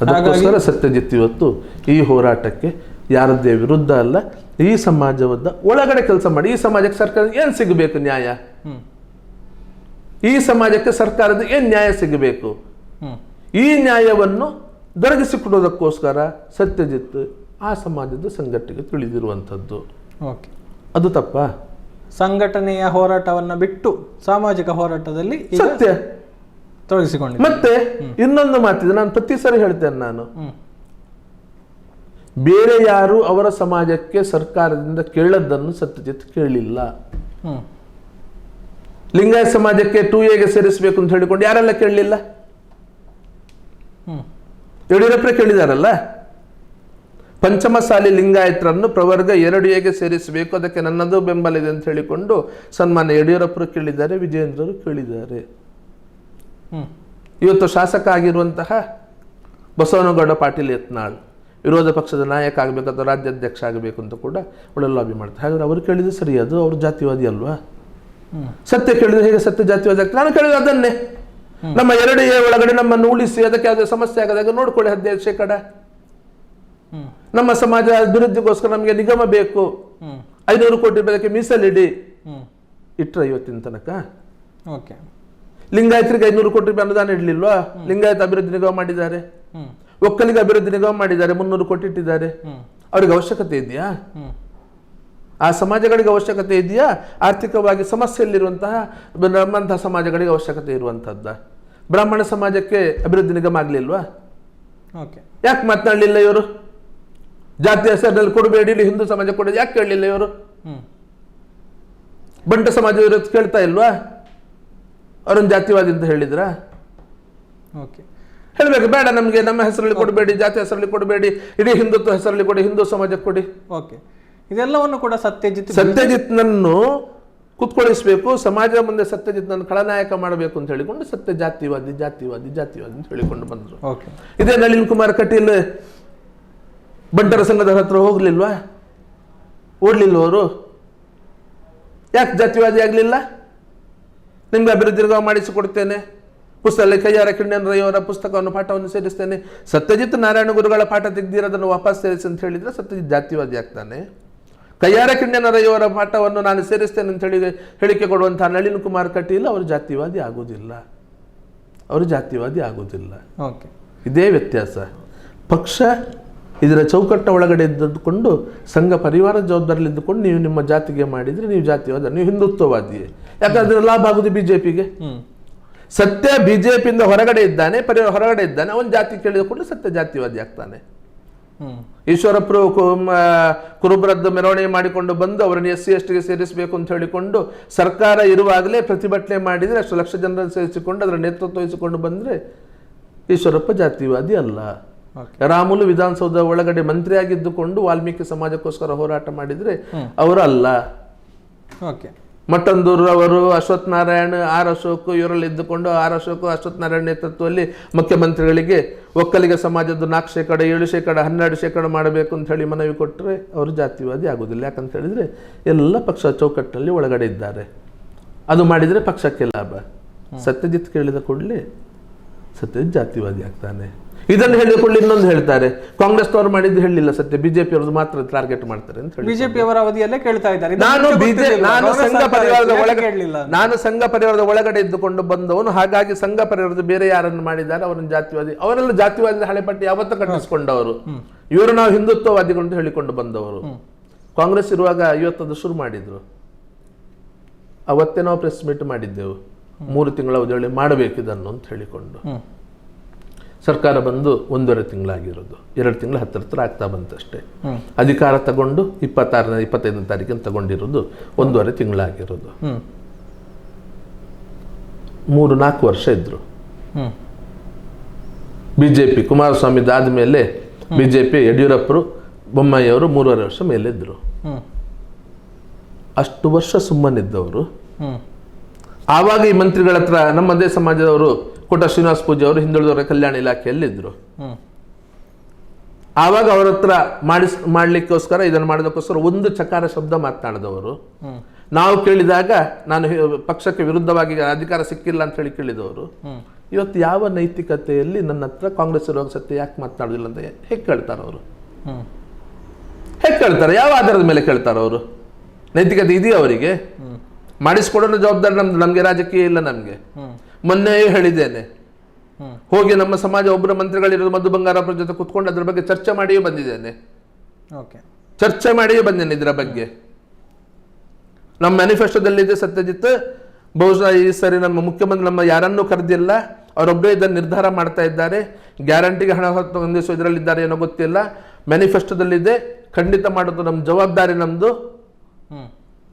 ಅದಕ್ಕೋಸ್ಕರ ಸತ್ಯಜಿತ್ ಇವತ್ತು ಈ ಹೋರಾಟಕ್ಕೆ ಯಾರದ್ದೇ ವಿರುದ್ಧ ಅಲ್ಲ, ಈ ಸಮಾಜದ ಒಳಗಡೆ ಕೆಲಸ ಮಾಡಿ. ಈ ಸಮಾಜಕ್ಕೆ ಸರ್ಕಾರ ಏನ್ ಸಿಗಬೇಕು ನ್ಯಾಯ? ಈ ಸಮಾಜಕ್ಕೆ ಸರ್ಕಾರದ ಏನ್ ನ್ಯಾಯ ಸಿಗಬೇಕು? ಈ ನ್ಯಾಯವನ್ನು ದೊರಕಿಸಿಕೊಡೋದಕ್ಕೋಸ್ಕರ ಸತ್ಯಜಿತ್ ಆ ಸಮಾಜದ ಸಂಘಟನೆಗೆ ತಿಳಿದಿರುವಂಥದ್ದು. ಅದು ತಪ್ಪಾ? ಸಂಘಟನೆಯ ಹೋರಾಟವನ್ನ ಬಿಟ್ಟು ಸಾಮಾಜಿಕ ಹೋರಾಟದಲ್ಲಿ ಈಗ ಸತ್ಯ ತೊಡಗಿಸಿಕೊಂಡಿದ್ದಾರೆ. ಮತ್ತೆ ಇನ್ನೊಂದು ಮಾತಿದೆ, ನಾನು ಪ್ರತಿ ಸರಿ ಹೇಳ್ತೇನೆ, ನಾನು ಬೇರೆ ಯಾರು ಅವರ ಸಮಾಜಕ್ಕೆ ಸರ್ಕಾರದಿಂದ ಕೇಳದ್ದನ್ನು ಸತ್ಯಜಿತ್ ಕೇಳಿಲ್ಲ. ಲಿಂಗಾಯತ ಸಮಾಜಕ್ಕೆ 2A ಸೇರಿಸಬೇಕು ಅಂತ ಹೇಳಿಕೊಂಡು ಯಾರೆಲ್ಲ ಕೇಳಲಿಲ್ಲ? ಯಡಿಯೂರಪ್ಪರೇ ಕೇಳಿದಾರಲ್ಲ. ಪಂಚಮಸಾಲಿ ಲಿಂಗಾಯತರನ್ನು ಪ್ರವರ್ಗ 2A ಸೇರಿಸಬೇಕು, ಅದಕ್ಕೆ ನನ್ನದು ಬೆಂಬಲ ಇದೆ ಅಂತ ಹೇಳಿಕೊಂಡು ಸನ್ಮಾನ್ಯ ಯಡಿಯೂರಪ್ಪರು ಕೇಳಿದ್ದಾರೆ, ವಿಜಯೇಂದ್ರರು ಕೇಳಿದ್ದಾರೆ. ಇವತ್ತು ಶಾಸಕ ಆಗಿರುವಂತಹ ಬಸವನಗೌಡ ಪಾಟೀಲ್ ಯತ್ನಾಳ್ ವಿರೋಧ ಪಕ್ಷದ ನಾಯಕ ಆಗಬೇಕು ಅಥವಾ ರಾಜ್ಯಾಧ್ಯಕ್ಷ ಆಗಬೇಕು ಅಂತ ಕೂಡ ಒಳ್ಳೆ ಲಾಬಿ ಮಾಡ್ತಾರೆ. ಹಾಗಾದ್ರೆ ಅವರು ಕೇಳಿದ್ರೆ ಸರಿ, ಅದು ಅವರು ಜಾತಿವಾದಿ ಅಲ್ವಾ? ಸತ್ಯ ಕೇಳಿದ್ರೆ ಹೇಗೆ ಸತ್ಯ ಜಾತಿವಾದಿ ಆಗ್ತದೆ? ನಾನು ಕೇಳಿದ್ರೆ ಅದನ್ನೇ, ನಮ್ಮ 2A ಒಳಗಡೆ ನಮ್ಮನ್ನು ಉಳಿಸಿ ಅದಕ್ಕೆ ಯಾವುದೇ ಸಮಸ್ಯೆ ಆಗದಾಗ ನೋಡ್ಕೊಳ್ಳಿ 15%. ನಮ್ಮ ಸಮಾಜ ಅಭಿವೃದ್ಧಿಗೋಸ್ಕರ ನಮಗೆ ನಿಗಮ ಬೇಕು, 500 ಕೋಟಿ ರೂಪಾಯಿಗೆ ಮೀಸಲಿಡಿ ಇಟ್ರ ಇವತ್ತಿನ ತನಕ. ಲಿಂಗಾಯತರಿಗೆ 500 ಕೋಟಿ ರೂಪಾಯಿ ಅನುದಾನ ಇಡ್ಲಿಲ್ವಾ? ಲಿಂಗಾಯತ ಅಭಿವೃದ್ಧಿ ನಿಗಮ ಮಾಡಿದ್ದಾರೆ, ಒಕ್ಕಲಿಗ ಅಭಿವೃದ್ಧಿ ನಿಗಮ ಮಾಡಿದ್ದಾರೆ, 300 ಕೋಟಿ ಇಟ್ಟಿದ್ದಾರೆ. ಅವ್ರಿಗೆ ಅವಶ್ಯಕತೆ ಇದೆಯಾ? ಆ ಸಮಾಜಗಳಿಗೆ ಅವಶ್ಯಕತೆ ಇದೆಯಾ? ಆರ್ಥಿಕವಾಗಿ ಸಮಸ್ಯೆಯಲ್ಲಿರುವಂತಹ ನಮ್ಮಂತಹ ಸಮಾಜಗಳಿಗೆ ಅವಶ್ಯಕತೆ ಇರುವಂತಹದ್ದ? ಬ್ರಾಹ್ಮಣ ಸಮಾಜಕ್ಕೆ ಅಭಿವೃದ್ಧಿ ನಿಗಮ ಆಗ್ಲಿಲ್ವಾ? ಯಾಕೆ ಮಾತನಾಡಲಿಲ್ಲ ಇವರು? ಜಾತಿ ಹೆಸರಿನಲ್ಲಿ ಕೊಡಬೇಡಿ, ಹಿಂದೂ ಸಮಾಜ ಕೊಡೋದು ಯಾಕೆ ಕೇಳಲಿಲ್ಲ ಇವರು? ಬಂಟ ಸಮಾಜ ಇರೋದು ಕೇಳ್ತಾ ಇಲ್ವಾ? ಅವರೊಂದು ಜಾತಿವಾದಿ ಅಂತ ಹೇಳಿದ್ರ? ಹೇಳ್ಬೇಕು, ಬೇಡ ನಮ್ಗೆ ನಮ್ಮ ಹೆಸರಲ್ಲಿ ಕೊಡಬೇಡಿ, ಜಾತಿ ಹೆಸರಲ್ಲಿ ಕೊಡಬೇಡಿ, ಇಡೀ ಹಿಂದುತ್ವ ಹೆಸರಲ್ಲಿ ಕೊಡಿ, ಹಿಂದೂ ಸಮಾಜಕ್ಕೆ ಕೊಡಿ. ಇದೆಲ್ಲವನ್ನು ಕೂಡ ಸತ್ಯಜಿತ್ನನ್ನು ಕುತ್ಕೊಳಿಸ್ಬೇಕು, ಸಮಾಜದ ಮುಂದೆ ಸತ್ಯಜಿತ್ನನ್ನು ಖಳನಾಯಕ ಮಾಡಬೇಕು ಅಂತ ಹೇಳಿಕೊಂಡು ಸತ್ಯ ಜಾತಿವಾದಿ ಜಾತಿವಾದಿ ಜಾತಿವಾದಿ ಅಂತ ಹೇಳಿಕೊಂಡು ಬಂದ್ರು. ಇದೇ ನಳಿನ್ ಕುಮಾರ್ ಕಟೀಲ್ ಬಂಟರ ಸಂಘದ ಹತ್ರ ಹೋಗ್ಲಿಲ್ವಾ? ಓಡ್ಲಿಲ್ವ ಅವರು? ಯಾಕೆ ಜಾತಿವಾದಿ ಆಗ್ಲಿಲ್ಲ? ನಿಮ್ಗೆ ಅಭಿವೃದ್ಧಿ ನಿಗಮ ಮಾಡಿಸಿಕೊಡ್ತೇನೆ, ಪುಸ್ತಕ ಕೈಯಾರ ಕಿಣ್ಣನರಯ್ಯವರ ಪುಸ್ತಕವನ್ನು ಪಾಠವನ್ನು ಸೇರಿಸ್ತೇನೆ, ಸತ್ಯಜಿತ್ ನಾರಾಯಣ ಗುರುಗಳ ಪಾಠ ತೆಗೆದಿರೋದನ್ನು ವಾಪಸ್ ಸೇರಿಸಿ ಅಂತ ಹೇಳಿದ್ರೆ ಸತ್ಯಜಿತ್ ಜಾತಿವಾದಿ ಆಗ್ತಾನೆ? ಕೈಯಾರ ಕಿಣ್ಣನರಯ್ಯವರ ಪಾಠವನ್ನು ನಾನು ಸೇರಿಸ್ತೇನೆ ಅಂತ ಹೇಳಿಕೆ ಕೊಡುವಂತಹ ನಳಿನ್ ಕುಮಾರ್ ಕಟೀಲ್ ಅವರು ಜಾತಿವಾದಿ ಆಗುವುದಿಲ್ಲ, ಅವರು ಜಾತಿವಾದಿ ಆಗುವುದಿಲ್ಲ. ಇದೇ ವ್ಯತ್ಯಾಸ. ಪಕ್ಷ ಇದರ ಚೌಕಟ್ಟ ಒಳಗಡೆ ಇದ್ದುಕೊಂಡು ಸಂಘ ಪರಿವಾರ ಜವಾಬ್ದಾರಿಯಲ್ಲಿ ಇದ್ದುಕೊಂಡು ನೀವು ನಿಮ್ಮ ಜಾತಿಗೆ ಮಾಡಿದ್ರೆ ನೀವು ಜಾತಿವಾದ, ನೀವು ಹಿಂದುತ್ವವಾದಿಯೇ. ಯಾಕಂದ್ರೆ ಲಾಭ ಆಗುದು ಬಿಜೆಪಿಗೆ. ಸತ್ಯ ಬಿಜೆಪಿಯಿಂದ ಹೊರಗಡೆ ಇದ್ದಾನೆ, ಪರಿವಾರ ಹೊರಗಡೆ ಇದ್ದಾನೆ, ಅವನ ಜಾತಿ ಕೇಳಿದ ಕೂಡಲೇ ಸತ್ಯ ಜಾತಿವಾದಿ ಆಗ್ತಾನೆ. ಈಶ್ವರಪ್ಪರು ಕುರುಬರದ್ದು ಮೆರವಣಿಗೆ ಮಾಡಿಕೊಂಡು ಬಂದು ಅವರನ್ನು SC/ST ಸೇರಿಸಬೇಕು ಅಂತ ಹೇಳಿಕೊಂಡು ಸರ್ಕಾರ ಇರುವಾಗಲೇ ಪ್ರತಿಭಟನೆ ಮಾಡಿದರೆ ಅಷ್ಟು ಲಕ್ಷ ಜನರನ್ನು ಸೇರಿಸಿಕೊಂಡು ಅದರ ನೇತೃತ್ವ ವಹಿಸಿಕೊಂಡು ಬಂದರೆ ಈಶ್ವರಪ್ಪ ಜಾತಿವಾದಿ ಅಲ್ಲ. ರಾಮುಲು ವಿಧಾನಸೌಧ ಒಳಗಡೆ ಮಂತ್ರಿ ಆಗಿದ್ದುಕೊಂಡು ವಾಲ್ಮೀಕಿ ಸಮಾಜಕ್ಕೋಸ್ಕರ ಹೋರಾಟ ಮಾಡಿದರೆ ಅವರು ಅಲ್ಲ. ಮಟ್ಟಂದೂರು ಅವರು, ಅಶ್ವಥ್ ನಾರಾಯಣ್, ಆರ್ ಅಶೋಕ್ ಇವರಲ್ಲಿ ಇದ್ದುಕೊಂಡು ಅಶೋಕ್ ಅಶ್ವಥ್ ನಾರಾಯಣ್ ನೇತೃತ್ವದಲ್ಲಿ ಮುಖ್ಯಮಂತ್ರಿಗಳಿಗೆ ಒಕ್ಕಲಿಗ ಸಮಾಜದ್ದು 4%, 7%, 12% ಮಾಡಬೇಕು ಅಂತ ಹೇಳಿ ಮನವಿ ಕೊಟ್ಟರೆ ಅವರು ಜಾತಿವಾದಿ ಆಗೋದಿಲ್ಲ. ಯಾಕಂತ ಹೇಳಿದ್ರೆ ಎಲ್ಲ ಪಕ್ಷ ಚೌಕಟ್ಟಿನಲ್ಲಿ ಒಳಗಡೆ ಇದ್ದಾರೆ. ಅದು ಮಾಡಿದರೆ ಪಕ್ಷಕ್ಕೆ ಲಾಭ. ಸತ್ಯಜಿತ್ ಕೇಳಿದ ಕೂಡಲೇ ಸತ್ಯಜಿತ್ ಜಾತಿವಾದಿ ಆಗ್ತಾನೆ. ಇದನ್ನು ಹೇಳಿಕೊಳ್ಳಿ ಇನ್ನೊಂದು ಹೇಳ್ತಾರೆ, ಕಾಂಗ್ರೆಸ್ನವರು ಮಾಡಿದ್ದು ಹೇಳಿಲ್ಲ, ಸತ್ಯ ಬಿಜೆಪಿ ಅವ್ರದ್ದು ಮಾತ್ರ ಟಾರ್ಗೆಟ್ ಮಾಡ್ತಾರೆ ಅಂತ ಹೇಳಿ ಬಿಜೆಪಿ ಅವರ ಅವಧಿಯಲ್ಲೇ ಕೇಳ್ತಾ ಇದ್ದಾರೆ. ನಾನು ಸಂಘ ಪರಿವಾರದ ಒಳಗಡೆ ಇದ್ದುಕೊಂಡು ಬಂದವನು, ಹಾಗಾಗಿ ಸಂಘ ಪರಿವಾರದ ಬೇರೆ ಯಾರನ್ನು ಮಾಡಿದ್ದಾರೆ ಅವರನ್ನು ಜಾತಿವಾದಿ, ಅವರೆಲ್ಲ ಜಾತಿವಾದಿ ಹಳೆಪಟ್ಟಿ ಯಾವತ್ತೂ ಕಟ್ಟಿಸ್ಕೊಂಡವರು. ಇವರು ನಾವು ಹಿಂದುತ್ವವಾದಿಗಳು ಅಂತ ಹೇಳಿಕೊಂಡು ಬಂದವರು. ಕಾಂಗ್ರೆಸ್ ಇರುವಾಗ ಇವತ್ತದು ಶುರು ಮಾಡಿದ್ರು. ಅವತ್ತೇ ನಾವು ಪ್ರೆಸ್ ಮೀಟ್ ಮಾಡಿದ್ದೆವು, 3 ತಿಂಗಳ ಅವಧಿಯಲ್ಲಿ ಮಾಡಬೇಕು ಇದನ್ನು ಅಂತ ಹೇಳಿಕೊಂಡು. ಸರ್ಕಾರ ಬಂದು 1.5 ತಿಂಗಳಾಗಿರೋದು, 2 ತಿಂಗಳು ಹತ್ತಿರ ಆಗ್ತಾ ಬಂತಷ್ಟೇ. ಅಧಿಕಾರ ತಗೊಂಡು 25ನೇ ತಾರೀಕಿನ ತಗೊಂಡಿರೋದು 1.5 ತಿಂಗಳಾಗಿರೋದು. 3-4 ವರ್ಷ ಇದ್ರು ಬಿಜೆಪಿ. ಕುಮಾರಸ್ವಾಮಿ ಆದ್ಮೇಲೆ ಬಿಜೆಪಿ ಯಡಿಯೂರಪ್ಪರು, ಬೊಮ್ಮಾಯಿಯವರು 3.5 ವರ್ಷ ಮೇಲಿದ್ರು. ಅಷ್ಟು ವರ್ಷ ಸುಮ್ಮನಿದ್ದವರು. ಆವಾಗ ಈ ಮಂತ್ರಿಗಳ ಹತ್ರ ನಮ್ಮದೇ ಸಮಾಜದವರು ಕೋಟ ಶ್ರೀನಿವಾಸ ಪೂಜೆ ಅವರು ಹಿಂದುಳಿದವರ ಕಲ್ಯಾಣ ಇಲಾಖೆಯಲ್ಲಿದ್ದರು. ಆವಾಗ ಅವರ ಹತ್ರ ಮಾಡ್ಲಿಕ್ಕೋಸ್ಕರ ಇದನ್ನು ಮಾಡೋದಕ್ಕೋಸ್ಕರ ಒಂದು ಚಕಾರ ಶಬ್ದ ಮಾತನಾಡಿದವರು. ನಾವು ಕೇಳಿದಾಗ ನಾನು ಪಕ್ಷಕ್ಕೆ ವಿರುದ್ಧವಾಗಿ ಅಧಿಕಾರ ಸಿಕ್ಕಿಲ್ಲ ಅಂತ ಹೇಳಿ ಕೇಳಿದವರು. ಇವತ್ತು ಯಾವ ನೈತಿಕತೆಯಲ್ಲಿ ನನ್ನ ಹತ್ರ ಕಾಂಗ್ರೆಸ್ ಇರುವಾಗ ಸತ್ಯ ಯಾಕೆ ಮಾತನಾಡೋದಿಲ್ಲ ಅಂತ ಹೇಗೆ ಕೇಳ್ತಾರೆ ಅವರು? ಹೇಗೆ ಕೇಳ್ತಾರೆ? ಯಾವ ಆಧಾರದ ಮೇಲೆ ಕೇಳ್ತಾರೆ ಅವರು? ನೈತಿಕತೆ ಇದೆಯಾ ಅವರಿಗೆ? ಮಾಡಿಸ್ಕೊಡೋ ಜವಾಬ್ದಾರಿ ನಮ್ಗೆ ರಾಜಕೀಯ ಇಲ್ಲ. ನಮ್ಗೆ ಮೊನ್ನೆಯೇ ಹೇಳಿದ್ದೇನೆ, ಹೋಗಿ ನಮ್ಮ ಸಮಾಜ ಒಬ್ಬರ ಮಂತ್ರಿಗಳಿರೋದು ಮಧು ಬಂಗಾರಪ್ಪರ ಜೊತೆ ಕುತ್ಕೊಂಡು ಅದ್ರ ಬಗ್ಗೆ ಚರ್ಚೆ ಮಾಡಿಯೇ ಬಂದಿದ್ದೇನೆ. ಚರ್ಚೆ ಮಾಡಿಯೇ ಬಂದೇನೆ ಇದರ ಬಗ್ಗೆ. ನಮ್ಮ ಮ್ಯಾನಿಫೆಸ್ಟೋದಲ್ಲಿದೆ ಸತ್ಯಜಿತ್, ಬಹುಶಃ ಈ ಸರಿ ನಮ್ಮ ಮುಖ್ಯಮಂತ್ರಿ ನಮ್ಮ ಯಾರನ್ನೂ ಕರೆದಿಲ್ಲ, ಅವರೊಬ್ಬರೇ ಇದನ್ನು ನಿರ್ಧಾರ ಮಾಡ್ತಾ ಇದ್ದಾರೆ. ಗ್ಯಾರಂಟಿಗೆ ಹಣ ಹೊಂದಿಸೋ ಇದರಲ್ಲಿದ್ದಾರೆ ಏನೋ ಗೊತ್ತಿಲ್ಲ. ಮ್ಯಾನಿಫೆಸ್ಟೋದಲ್ಲಿದೆ, ಖಂಡಿತ ಮಾಡೋದು ನಮ್ಮ ಜವಾಬ್ದಾರಿ ನಮ್ಮದು.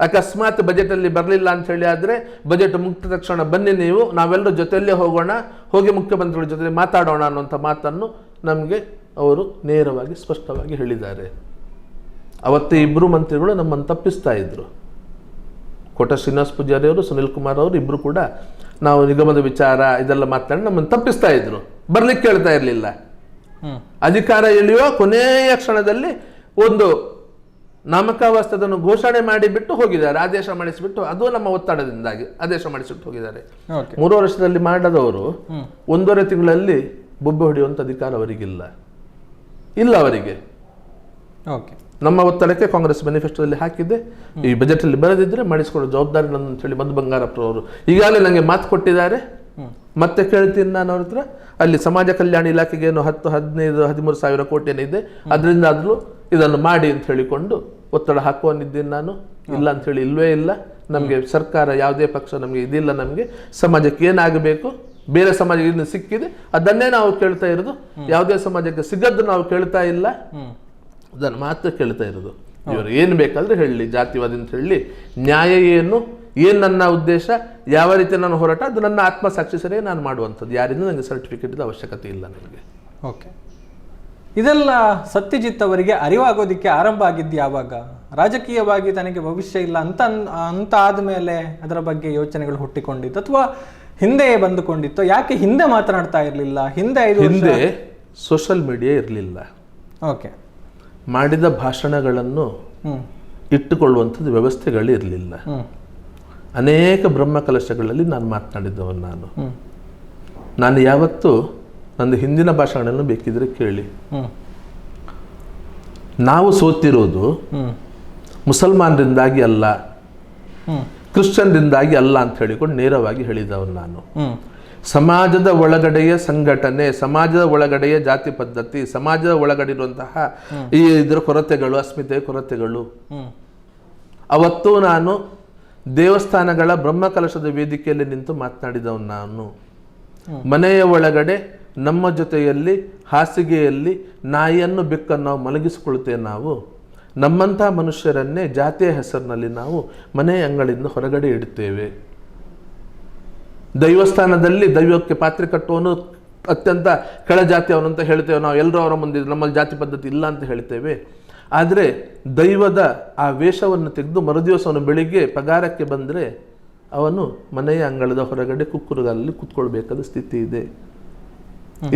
ಅಕಸ್ಮಾತ್ ಬಜೆಟಲ್ಲಿ ಬರಲಿಲ್ಲ ಅಂತ ಹೇಳಿ ಆದರೆ ಬಜೆಟ್ ಮುಗಿದ ತಕ್ಷಣ ಬನ್ನಿ ನೀವು, ನಾವೆಲ್ಲರೂ ಜೊತೆಯಲ್ಲೇ ಹೋಗೋಣ, ಹೋಗಿ ಮುಖ್ಯಮಂತ್ರಿಗಳ ಜೊತೆ ಮಾತಾಡೋಣ ಅನ್ನುವಂಥ ಮಾತನ್ನು ನಮಗೆ ಅವರು ನೇರವಾಗಿ ಸ್ಪಷ್ಟವಾಗಿ ಹೇಳಿದ್ದಾರೆ. ಅವತ್ತೇ ಇಬ್ಬರು ಮಂತ್ರಿಗಳು ನಮ್ಮನ್ನು ತಪ್ಪಿಸ್ತಾ ಇದ್ರು. ಕೋಟ ಶ್ರೀನಿವಾಸ ಪೂಜಾರಿ ಅವರು, ಸುನಿಲ್ ಕುಮಾರ್ ಅವರು ಇಬ್ಬರು ಕೂಡ ನಾವು ನಿಗಮದ ವಿಚಾರ ಇದೆಲ್ಲ ಮಾತಾಡಿ ನಮ್ಮನ್ನು ತಪ್ಪಿಸ್ತಾ ಇದ್ರು, ಬರ್ಲಿಕ್ಕೆ ಕೇಳ್ತಾ ಇರಲಿಲ್ಲ. ಅಧಿಕಾರ ಎಳೆಯುವ ಕೊನೆಯ ಕ್ಷಣದಲ್ಲಿ ಒಂದು ನಾಮಕಾವಸ್ಥೆಯನ್ನು ಘೋಷಣೆ ಮಾಡಿಬಿಟ್ಟು ಹೋಗಿದ್ದಾರೆ, ಆದೇಶ ಮಾಡಿಸಿಬಿಟ್ಟು, ಅದು ನಮ್ಮ ಒತ್ತಡದಿಂದಾಗಿ ಆದೇಶ ಮಾಡಿಸಿಬಿಟ್ಟು ಹೋಗಿದ್ದಾರೆ. 3 ವರ್ಷದಲ್ಲಿ ಮಾಡದವರು 1.5 ತಿಂಗಳಲ್ಲಿ ಬೊಬ್ಬೆ ಹೊಡೆಯುವಂಥ ಅಧಿಕಾರ ಅವರಿಗಿಲ್ಲ, ಇಲ್ಲ ಅವರಿಗೆ. ನಮ್ಮ ಒತ್ತಡಕ್ಕೆ ಕಾಂಗ್ರೆಸ್ ಮ್ಯಾನಿಫೆಸ್ಟೋದಲ್ಲಿ ಹಾಕಿದೆ, ಈ ಬಜೆಟಲ್ಲಿ ಬರೆದಿದ್ರೆ ಮಾಡಿಸ್ಕೊಳ್ಳೋ ಜವಾಬ್ದಾರಿ ನನ್ನ ಅಂತ ಹೇಳಿ ಮಧು ಬಂಗಾರಪ್ಪ ಅವರು ಈಗಾಗಲೇ ನನಗೆ ಮಾತು ಕೊಟ್ಟಿದ್ದಾರೆ. ಮತ್ತೆ ಕೇಳ್ತೀನಿ ನಾನು ಅವ್ರ ಹತ್ರ, ಅಲ್ಲಿ ಸಮಾಜ ಕಲ್ಯಾಣ ಇಲಾಖೆಗೆ ಏನು 10, 15, 13 ಸಾವಿರ ಕೋಟಿ ಏನಿದೆ, ಅದರಿಂದ ಆದರೂ ಇದನ್ನು ಮಾಡಿ ಅಂತ ಹೇಳಿಕೊಂಡು ಒತ್ತಡ ಹಾಕುವನಿದ್ದೀನಿ ನಾನು. ಇಲ್ಲ ಅಂತ ಹೇಳಿ ಇಲ್ವೇ ಇಲ್ಲ. ನಮಗೆ ಸರ್ಕಾರ ಯಾವುದೇ ಪಕ್ಷ ನಮಗೆ ಇದಿಲ್ಲ, ನಮಗೆ ಸಮಾಜಕ್ಕೆ ಏನಾಗಬೇಕು, ಬೇರೆ ಸಮಾಜಕ್ಕೆ ಇನ್ನು ಸಿಕ್ಕಿದೆ ಅದನ್ನೇ ನಾವು ಕೇಳ್ತಾ ಇರೋದು, ಯಾವುದೇ ಸಮಾಜಕ್ಕೆ ಸಿಗದ್ದು ನಾವು ಕೇಳ್ತಾ ಇಲ್ಲ, ಅದನ್ನು ಮಾತ್ರ ಕೇಳ್ತಾ ಇರೋದು. ಇವರು ಏನು ಬೇಕಾದ್ರೆ ಹೇಳಲಿ, ಜಾತಿವಾದ ಅಂತ ಹೇಳಿ, ನ್ಯಾಯ ಏನು ನನ್ನ ಉದ್ದೇಶ, ಯಾವ ರೀತಿ ನಾನು ಹೋರಾಟ, ಅದು ನನ್ನ ಆತ್ಮಸಾಕ್ಷಿ ಸರಿಯೇ ನಾನು ಮಾಡುವಂಥದ್ದು, ಯಾರಿಂದ ನನಗೆ ಸರ್ಟಿಫಿಕೇಟ್ ಅವಶ್ಯಕತೆ ಇಲ್ಲ ನನಗೆ. ಓಕೆ, ಇದೆಲ್ಲ ಸತ್ಯಜಿತ್ ಅವರಿಗೆ ಅರಿವಾಗೋದಿಕ್ಕೆ ಆರಂಭ ಆಗಿದ್ದು ಯಾವಾಗ? ರಾಜಕೀಯವಾಗಿ ತನಗೆ ಭವಿಷ್ಯ ಇಲ್ಲ ಅಂತ ಆದಮೇಲೆ ಅದರ ಬಗ್ಗೆ ಯೋಚನೆಗಳು ಹುಟ್ಟಿಕೊಂಡಿತ್ತು, ಅಥವಾ ಹಿಂದೆ ಬಂದುಕೊಂಡಿತ್ತು? ಯಾಕೆ ಹಿಂದೆ ಮಾತನಾಡ್ತಾ ಇರಲಿಲ್ಲ? ಹಿಂದೆ ಸೋಷಿಯಲ್ ಮೀಡಿಯಾ ಇರಲಿಲ್ಲ. ಓಕೆ, ಮಾಡಿದ ಭಾಷಣಗಳನ್ನು ಇಟ್ಟುಕೊಳ್ಳುವಂಥದ್ದು ವ್ಯವಸ್ಥೆಗಳು ಇರಲಿಲ್ಲ. ಅನೇಕ ಬ್ರಹ್ಮ ಕಲಶಗಳಲ್ಲಿ ನಾನು ಮಾತನಾಡಿದ್ದವನು. ನಾನು ಯಾವತ್ತೂ ನಂದು ಹಿಂದಿನ ಭಾಷಣಗಳನ್ನು ಬೇಕಿದ್ರೆ ಕೇಳಿ. ನಾವು ಸೋತಿರೋದು ಮುಸಲ್ಮಾನರಿಂದಾಗಿ ಅಲ್ಲ, ಕ್ರಿಶ್ಚಿಯನ್ರಿಂದಾಗಿ ಅಲ್ಲ ಅಂತ ಹೇಳಿಕೊಂಡು ನೇರವಾಗಿ ಹೇಳಿದವನು ನಾನು. ಸಮಾಜದ ಒಳಗಡೆಯ ಸಂಘಟನೆ, ಸಮಾಜದ ಒಳಗಡೆಯ ಜಾತಿ ಪದ್ಧತಿ, ಸಮಾಜದ ಒಳಗಡೆ ಇರುವಂತಹ ಈ ಇದರ ಕೊರತೆಗಳು, ಅಸ್ಮಿತೆಯ ಕೊರತೆಗಳು. ಅವತ್ತು ನಾನು ದೇವಸ್ಥಾನಗಳ ಬ್ರಹ್ಮಕಲಶದ ವೇದಿಕೆಯಲ್ಲಿ ನಿಂತು ಮಾತನಾಡಿದವನು ನಾನು. ಮನೆಯ ಒಳಗಡೆ ನಮ್ಮ ಜೊತೆಯಲ್ಲಿ ಹಾಸಿಗೆಯಲ್ಲಿ ನಾಯಿಯನ್ನು ಬೆಕ್ಕನ್ನು ನಾವು ಮಲಗಿಸಿಕೊಳ್ತೇವೆ. ನಾವು ನಮ್ಮಂತಹ ಮನುಷ್ಯರನ್ನೇ ಜಾತಿಯ ಹೆಸರಿನಲ್ಲಿ ನಾವು ಮನೆಯ ಅಂಗಳಿಂದ ಹೊರಗಡೆ ಇಡುತ್ತೇವೆ. ದೈವಸ್ಥಾನದಲ್ಲಿ ದೈವಕ್ಕೆ ಪಾತ್ರೆ ಕಟ್ಟುವನು ಅತ್ಯಂತ ಕೆಳಜಾತಿಯವನು ಅಂತ ಹೇಳ್ತೇವೆ ನಾವು, ಎಲ್ಲರೂ ಅವರ ಮುಂದೆ ನಮ್ಮಲ್ಲಿ ಜಾತಿ ಪದ್ಧತಿ ಇಲ್ಲ ಅಂತ ಹೇಳ್ತೇವೆ. ಆದರೆ ದೈವದ ಆ ವೇಷವನ್ನು ತೆಗೆದು ಮರುದಿವಸವನ್ನು ಬೆಳಿಗ್ಗೆ ಪಗಾರಕ್ಕೆ ಬಂದರೆ ಅವನು ಮನೆಯ ಅಂಗಳದ ಹೊರಗಡೆ ಕುಕ್ಕುರುಗಾಲಲ್ಲಿ ಕೂತ್ಕೊಳ್ಬೇಕಾದ ಸ್ಥಿತಿ ಇದೆ.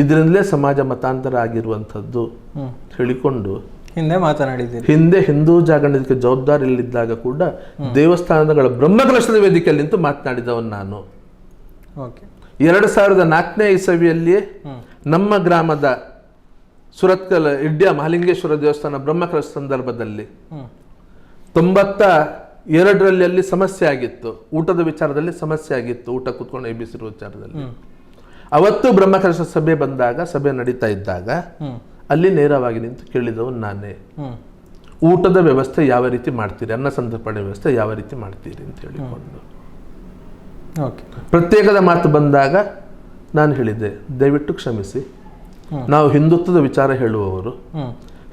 ಇದರಿಂದಲೇ ಸಮಾಜ ಮತಾಂತರ ಆಗಿರುವಂಥದ್ದು ಹೇಳಿಕೊಂಡು ಹಿಂದೆ ಮಾತನಾಡಿದ್ದೀರಿ. ಹಿಂದೆ ಹಿಂದೂ ಜಾಗರಣೆಗೆ ಜವಾಬ್ದಾರಿ ಇಲ್ಲಿದ್ದಾಗ ಕೂಡ ದೇವಸ್ಥಾನಗಳ ಬ್ರಹ್ಮಕಲಶದ ವೇದಿಕೆಯಲ್ಲಿ ನಿಂತು ಮಾತನಾಡಿದವನು ನಾನು. 2004ನೇ ಇಸವಿಯಲ್ಲಿಯೇ ನಮ್ಮ ಗ್ರಾಮದ ಸುರತ್ಕಲ್ ಇಡ್ಯ ಮಹಾಲಿಂಗೇಶ್ವರ ದೇವಸ್ಥಾನ ಬ್ರಹ್ಮಕಲಶ ಸಂದರ್ಭದಲ್ಲಿ 92ರಲ್ಲಿ ಅಲ್ಲಿ ಸಮಸ್ಯೆ ಆಗಿತ್ತು, ಊಟದ ವಿಚಾರದಲ್ಲಿ ಸಮಸ್ಯೆ ಆಗಿತ್ತು, ಊಟ ಕೂತ್ಕೊಂಡು ಎಬ್ಬಿಸಿರುವ ವಿಚಾರದಲ್ಲಿ. ಅವತ್ತು ಬ್ರಹ್ಮಕಲಶ ಸಭೆ ಬಂದಾಗ, ಸಭೆ ನಡೀತಾ ಇದ್ದಾಗ ಅಲ್ಲಿ ನೇರವಾಗಿ ನಿಂತು ಕೇಳಿದವನು ನಾನೇ. ಊಟದ ವ್ಯವಸ್ಥೆ ಯಾವ ರೀತಿ ಮಾಡ್ತೀರಿ, ಅನ್ನ ಸಂತರ್ಪಣೆ ವ್ಯವಸ್ಥೆ ಯಾವ ರೀತಿ ಮಾಡ್ತೀರಿ ಅಂತ ಹೇಳಿಕೊಂಡು. ಪ್ರತ್ಯೇಕದ ಮಾತು ಬಂದಾಗ ನಾನು ಹೇಳಿದ್ದೆ, ದಯವಿಟ್ಟು ಕ್ಷಮಿಸಿ, ನಾವು ಹಿಂದುತ್ವದ ವಿಚಾರ ಹೇಳುವವರು,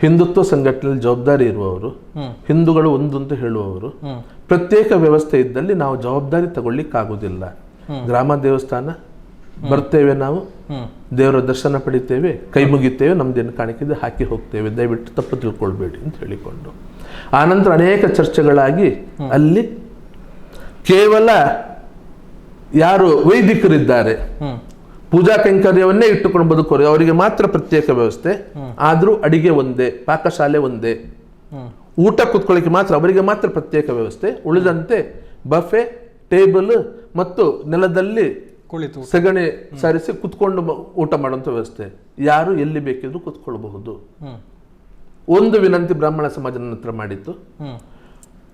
ಹಿಂದುತ್ವ ಸಂಘಟನೆಯಲ್ಲಿ ಜವಾಬ್ದಾರಿ ಇರುವವರು, ಹಿಂದೂಗಳು ಒಂದು ಅಂತ ಹೇಳುವವರು, ಪ್ರತ್ಯೇಕ ವ್ಯವಸ್ಥೆ ಇದ್ದಲ್ಲಿ ನಾವು ಜವಾಬ್ದಾರಿ ತಗೊಳ್ಳಿಕ್ಕಾಗುವುದಿಲ್ಲ. ಗ್ರಾಮ ದೇವಸ್ಥಾನ ಬರ್ತೇವೆ, ನಾವು ದೇವರ ದರ್ಶನ ಪಡಿತೇವೆ, ಕೈ ಮುಗಿತೇವೆ, ನಮ್ದೇನು ಕಾಣಿಕೆ ಹಾಕಿ ಹೋಗ್ತೇವೆ, ದಯವಿಟ್ಟು ತಪ್ಪು ತಿಳ್ಕೊಳ್ಬೇಡಿ ಅಂತ ಹೇಳಿಕೊಂಡು. ಆನಂತರ ಅನೇಕ ಚರ್ಚೆಗಳಾಗಿ ಅಲ್ಲಿ ಕೇವಲ ಯಾರು ವೈದಿಕರಿದ್ದಾರೆ, ಪೂಜಾ ಕೈಂಕರ್ಯವನ್ನೇ ಇಟ್ಟುಕೊಂಡು ಬದುಕೋರು, ಅವರಿಗೆ ಮಾತ್ರ ಪ್ರತ್ಯೇಕ ವ್ಯವಸ್ಥೆ. ಆದ್ರೂ ಅಡಿಗೆ ಒಂದೇ, ಪಾಕಶಾಲೆ ಒಂದೇ, ಊಟ ಕೂತ್ಕೊಳ್ಳಿಕ್ಕೆ ಮಾತ್ರ ಅವರಿಗೆ ಮಾತ್ರ ಪ್ರತ್ಯೇಕ ವ್ಯವಸ್ಥೆ. ಉಳಿದಂತೆ ಬಫೆ, ಟೇಬಲ್ ಮತ್ತು ನೆಲದಲ್ಲಿ ಕುಳಿತು ಸಗಣಿ ಸಾರಿಸಿ ಕುತ್ಕೊಂಡು ಊಟ ಮಾಡುವಂಥ ವ್ಯವಸ್ಥೆ. ಯಾರು ಎಲ್ಲಿ ಬೇಕಿದ್ರು ಕುತ್ಕೊಳ್ಬಹುದು. ಒಂದು ವಿನಂತಿ ಬ್ರಾಹ್ಮಣ ಸಮಾಜ ನನ್ನ ಹತ್ರ ಮಾಡಿತ್ತು,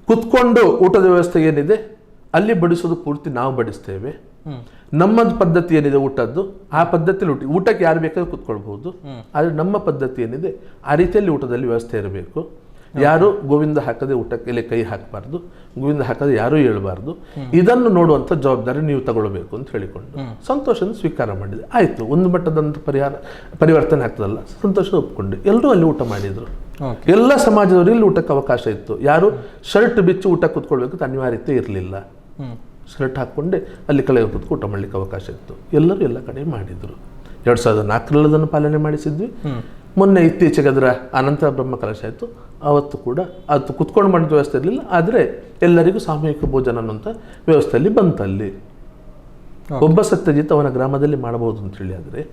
ಕುತ್ಕೊಂಡು ಊಟದ ವ್ಯವಸ್ಥೆ ಏನಿದೆ ಅಲ್ಲಿ ಬಡಿಸೋದು ಪೂರ್ತಿ ನಾವು ಬಡಿಸ್ತೇವೆ. ನಮ್ಮದು ಪದ್ಧತಿ ಏನಿದೆ ಊಟದ್ದು, ಆ ಪದ್ಧತಿಯಲ್ಲಿ ಊಟಕ್ಕೆ ಯಾರು ಬೇಕಾದ್ರೂ ಕುತ್ಕೊಳ್ಬಹುದು. ಆದರೆ ನಮ್ಮ ಪದ್ಧತಿ ಏನಿದೆ ಆ ರೀತಿಯಲ್ಲಿ ಊಟದಲ್ಲಿ ವ್ಯವಸ್ಥೆ ಇರಬೇಕು. ಯಾರು ಗೋವಿಂದ ಹಾಕದೆ ಊಟಕ್ಕೆ ಕೈ ಹಾಕಬಾರ್ದು, ಗೋವಿಂದ ಹಾಕದೆ ಯಾರೂ ಹೇಳ್ಬಾರ್ದು, ಇದನ್ನು ನೋಡುವಂಥ ಜವಾಬ್ದಾರಿ ನೀವು ತಗೊಳ್ಬೇಕು ಅಂತ ಹೇಳಿಕೊಂಡು ಸಂತೋಷನ ಸ್ವೀಕಾರ ಮಾಡಿದೆ. ಆಯಿತು, ಒಂದು ಮಟ್ಟದಂತ ಪರಿವರ್ತನೆ ಆಗ್ತದಲ್ಲ, ಸಂತೋಷ ಒಪ್ಕೊಂಡು ಎಲ್ಲರೂ ಅಲ್ಲಿ ಊಟ ಮಾಡಿದರು. ಎಲ್ಲ ಸಮಾಜದವರು ಇಲ್ಲಿ ಊಟಕ್ಕೆ ಅವಕಾಶ ಇತ್ತು. ಯಾರು ಶರ್ಟ್ ಬಿಚ್ಚಿ ಊಟ ಕೂತ್ಕೊಳ್ಬೇಕು ಅನಿವಾರ್ಯತೆ ಇರಲಿಲ್ಲ. ಶರ್ಟ್ ಹಾಕ್ಕೊಂಡೆ ಅಲ್ಲಿ ಕೆಳಗೆ ಕೂತ್ಕೊಂಡು ಊಟ ಮಾಡ್ಲಿಕ್ಕೆ ಅವಕಾಶ ಇತ್ತು. ಎಲ್ಲರೂ ಎಲ್ಲ ಕಡೆ ಮಾಡಿದರು. 2004ರಲ್ಲಿ ಅದನ್ನು ಪಾಲನೆ ಮಾಡಿಸಿದ್ವಿ. ಮೊನ್ನೆ ಇತ್ತೀಚೆಗೆ ಅದರ ಅನಂತರ ಬ್ರಹ್ಮಕಲಶ ಆಯಿತು. ಅವತ್ತು ಕೂಡ ಅದು ಕುತ್ಕೊಂಡು ಮಾಡಿದ ವ್ಯವಸ್ಥೆ ಇರಲಿಲ್ಲ, ಆದರೆ ಎಲ್ಲರಿಗೂ ಸಾಮೂಹಿಕ ಭೋಜನ ಅನ್ನೋಂಥ ವ್ಯವಸ್ಥೆಯಲ್ಲಿ ಬಂತಲ್ಲಿ. ಒಬ್ಬ ಸತ್ಯಜಿತ್ ಅವನ ಗ್ರಾಮದಲ್ಲಿ ಮಾಡಬಹುದು ಅಂತ ಹೇಳಿ, ಆದರೆ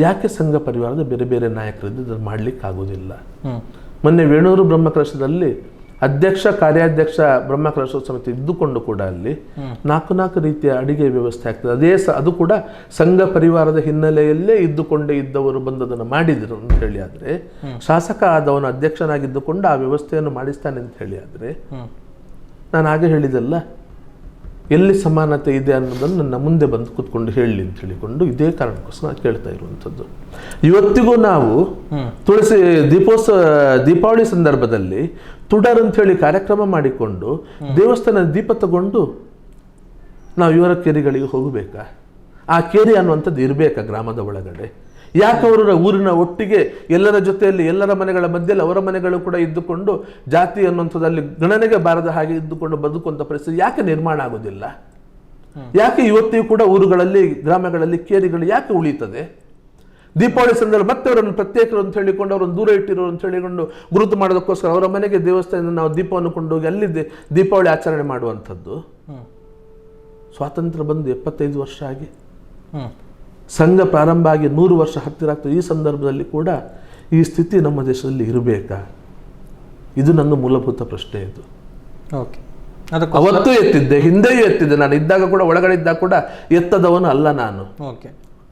ಯಾಕೆ ಸಂಘ ಪರಿವಾರದ ಬೇರೆ ಬೇರೆ ನಾಯಕರಿದ್ದು ಇದನ್ನು ಮಾಡ್ಲಿಕ್ಕೆ ಆಗೋದಿಲ್ಲ? ಮೊನ್ನೆ ವೇಣೂರು ಬ್ರಹ್ಮಕಲಶದಲ್ಲಿ ಅಧ್ಯಕ್ಷ ಕಾರ್ಯಾಧ್ಯಕ್ಷ ಬ್ರಹ್ಮಕಲಶೋತ್ಸವ ಸಮಿತಿ ಇದ್ದುಕೊಂಡು ಕೂಡ ಅಲ್ಲಿ 4 ರೀತಿಯ ಅಡಿಗೆ ವ್ಯವಸ್ಥೆ ಆಗ್ತದೆ. ಅದು ಕೂಡ ಸಂಘ ಪರಿವಾರದ ಹಿನ್ನೆಲೆಯಲ್ಲೇ ಇದ್ದುಕೊಂಡೇ ಇದ್ದವರು ಬಂದದನ್ನು ಮಾಡಿದರು ಅಂತ ಹೇಳಿ, ಆದರೆ ಶಾಸಕ ಆದವನು ಅಧ್ಯಕ್ಷನಾಗಿದ್ದುಕೊಂಡು ಆ ವ್ಯವಸ್ಥೆಯನ್ನು ಮಾಡಿಸ್ತಾನೆ ಅಂತ ಹೇಳಿ, ಆದರೆ ನಾನು ಹಾಗೆ ಹೇಳಿದಲ್ಲ, ಎಲ್ಲಿ ಸಮಾನತೆ ಇದೆ ಅನ್ನೋದನ್ನು ನನ್ನ ಮುಂದೆ ಬಂದು ಕೂತ್ಕೊಂಡು ಹೇಳಲಿ ಅಂತ ಹೇಳಿಕೊಂಡು ಇದೇ ಕಾರಣಕ್ಕೋಸ್ಕರ ಕೇಳ್ತಾ ಇರುವಂಥದ್ದು. ಇವತ್ತಿಗೂ ನಾವು ದೀಪಾವಳಿ ಸಂದರ್ಭದಲ್ಲಿ ತುಡರ್ ಅಂತ ಹೇಳಿ ಕಾರ್ಯಕ್ರಮ ಮಾಡಿಕೊಂಡು ದೇವಸ್ಥಾನ ದೀಪ ತಗೊಂಡು ನಾವು ಇವರ ಕೇರಿಗಳಿಗೆ ಹೋಗಬೇಕಾ? ಆ ಕೇರಿ ಅನ್ನುವಂಥದ್ದು ಇರಬೇಕಾ ಗ್ರಾಮದ ಒಳಗಡೆ? ಯಾಕೆ ಅವರ ಊರಿನ ಒಟ್ಟಿಗೆ ಎಲ್ಲರ ಜೊತೆಯಲ್ಲಿ ಎಲ್ಲರ ಮನೆಗಳ ಮಧ್ಯದಲ್ಲಿ ಅವರ ಮನೆಗಳು ಕೂಡ ಇದ್ದುಕೊಂಡು ಜಾತಿ ಅನ್ನುವಂಥದ್ದಲ್ಲಿ ಗಣನೆಗೆ ಬಾರದ ಹಾಗೆ ಇದ್ದುಕೊಂಡು ಬದುಕುವಂಥ ಪರಿಸ್ಥಿತಿ ಯಾಕೆ ನಿರ್ಮಾಣ ಆಗೋದಿಲ್ಲ? ಯಾಕೆ ಇವತ್ತಿಗೂ ಕೂಡ ಊರುಗಳಲ್ಲಿ ಗ್ರಾಮಗಳಲ್ಲಿ ಕೇರಿಗಳು ಯಾಕೆ ಉಳಿಯುತ್ತದೆ? ದೀಪಾವಳಿ ಸಂದರ್ಭ ಮತ್ತೆ ಅವರನ್ನು ಪ್ರತ್ಯೇಕರು ಅಂತ ಹೇಳಿಕೊಂಡು ಅವರನ್ನು ದೂರ ಇಟ್ಟಿರೋರು ಅಂತ ಹೇಳಿಕೊಂಡು ಗುರುತು ಮಾಡೋದಕ್ಕೋಸ್ಕರ ಅವರ ಮನೆಗೆ ದೇವಸ್ಥಾನದಿಂದ ನಾವು ದೀಪವನ್ನು ಕೊಂಡೋಗಿ ಅಲ್ಲಿ ದೀಪಾವಳಿ ಆಚರಣೆ ಮಾಡುವಂಥದ್ದು. ಸ್ವಾತಂತ್ರ್ಯ ಬಂದು 75 ವರ್ಷ ಆಗಿ ಸಂಘ ಪ್ರಾರಂಭ ಆಗಿ 100 ವರ್ಷ ಹತ್ತಿರ ಆಗ್ತದೆ. ಈ ಸಂದರ್ಭದಲ್ಲಿ ಕೂಡ ಈ ಸ್ಥಿತಿ ನಮ್ಮ ದೇಶದಲ್ಲಿ ಇರಬೇಕಾ? ಇದು ನನ್ನ ಮೂಲಭೂತ ಪ್ರಶ್ನೆ. ಇದು ಅವತ್ತು ಎತ್ತಿದ್ದೆ, ಹಿಂದೆಯೂ ಎತ್ತಿದ್ದೆ. ನಾನು ಇದ್ದಾಗ ಕೂಡ ಒಳಗಡೆ ಇದ್ದಾಗ ಕೂಡ ಎತ್ತದವನು ಅಲ್ಲ ನಾನು.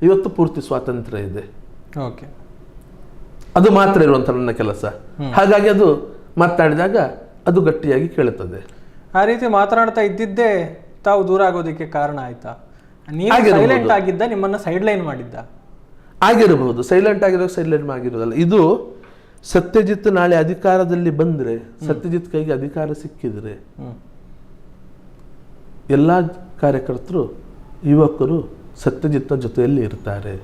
ಇವತ್ತು ಪೂರ್ತಿ ಸ್ವಾತಂತ್ರ್ಯ ಇದೆ. ಅದು ಮಾತ್ರ ಇರುವಂಥ ನನ್ನ ಕೆಲಸ. ಹಾಗಾಗಿ ಅದು ಮಾತನಾಡಿದಾಗ ಅದು ಗಟ್ಟಿಯಾಗಿ ಕೇಳುತ್ತದೆ. ಆ ರೀತಿ ಮಾತನಾಡ್ತಾ ಇದ್ದಿದ್ದೇ ತಾವು ದೂರ ಆಗೋದಕ್ಕೆ ಕಾರಣ ಆಯ್ತಾ? ನೀವು ಸೈಲೆಂಟ್ ಆಗಿದ್ದ, ನಿಮ್ಮನ್ನ ಸೈಡ್ ಲೈನ್ ಮಾಡಿದ್ದ? ಆಗಿರಬಹುದು. ಸೈಲೆಂಟ್ ಆಗಿರೋದು ಸೈಲೆಂಟ್ ಆಗಿರೋದಲ್ಲ. ಇದು ಸತ್ಯಜಿತ್ ನಾಳೆ ಅಧಿಕಾರದಲ್ಲಿ ಬಂದ್ರೆ, ಸತ್ಯಜಿತ್ ಕೈಗೆ ಅಧಿಕಾರ ಸಿಕ್ಕಿದ್ರೆ ಎಲ್ಲ ಕಾರ್ಯಕರ್ತರು ಯುವಕರು ಸತ್ಯಜಿತ್ನ ಜೊತೆಯಲ್ಲಿ ಇರ್ತಾರೆ.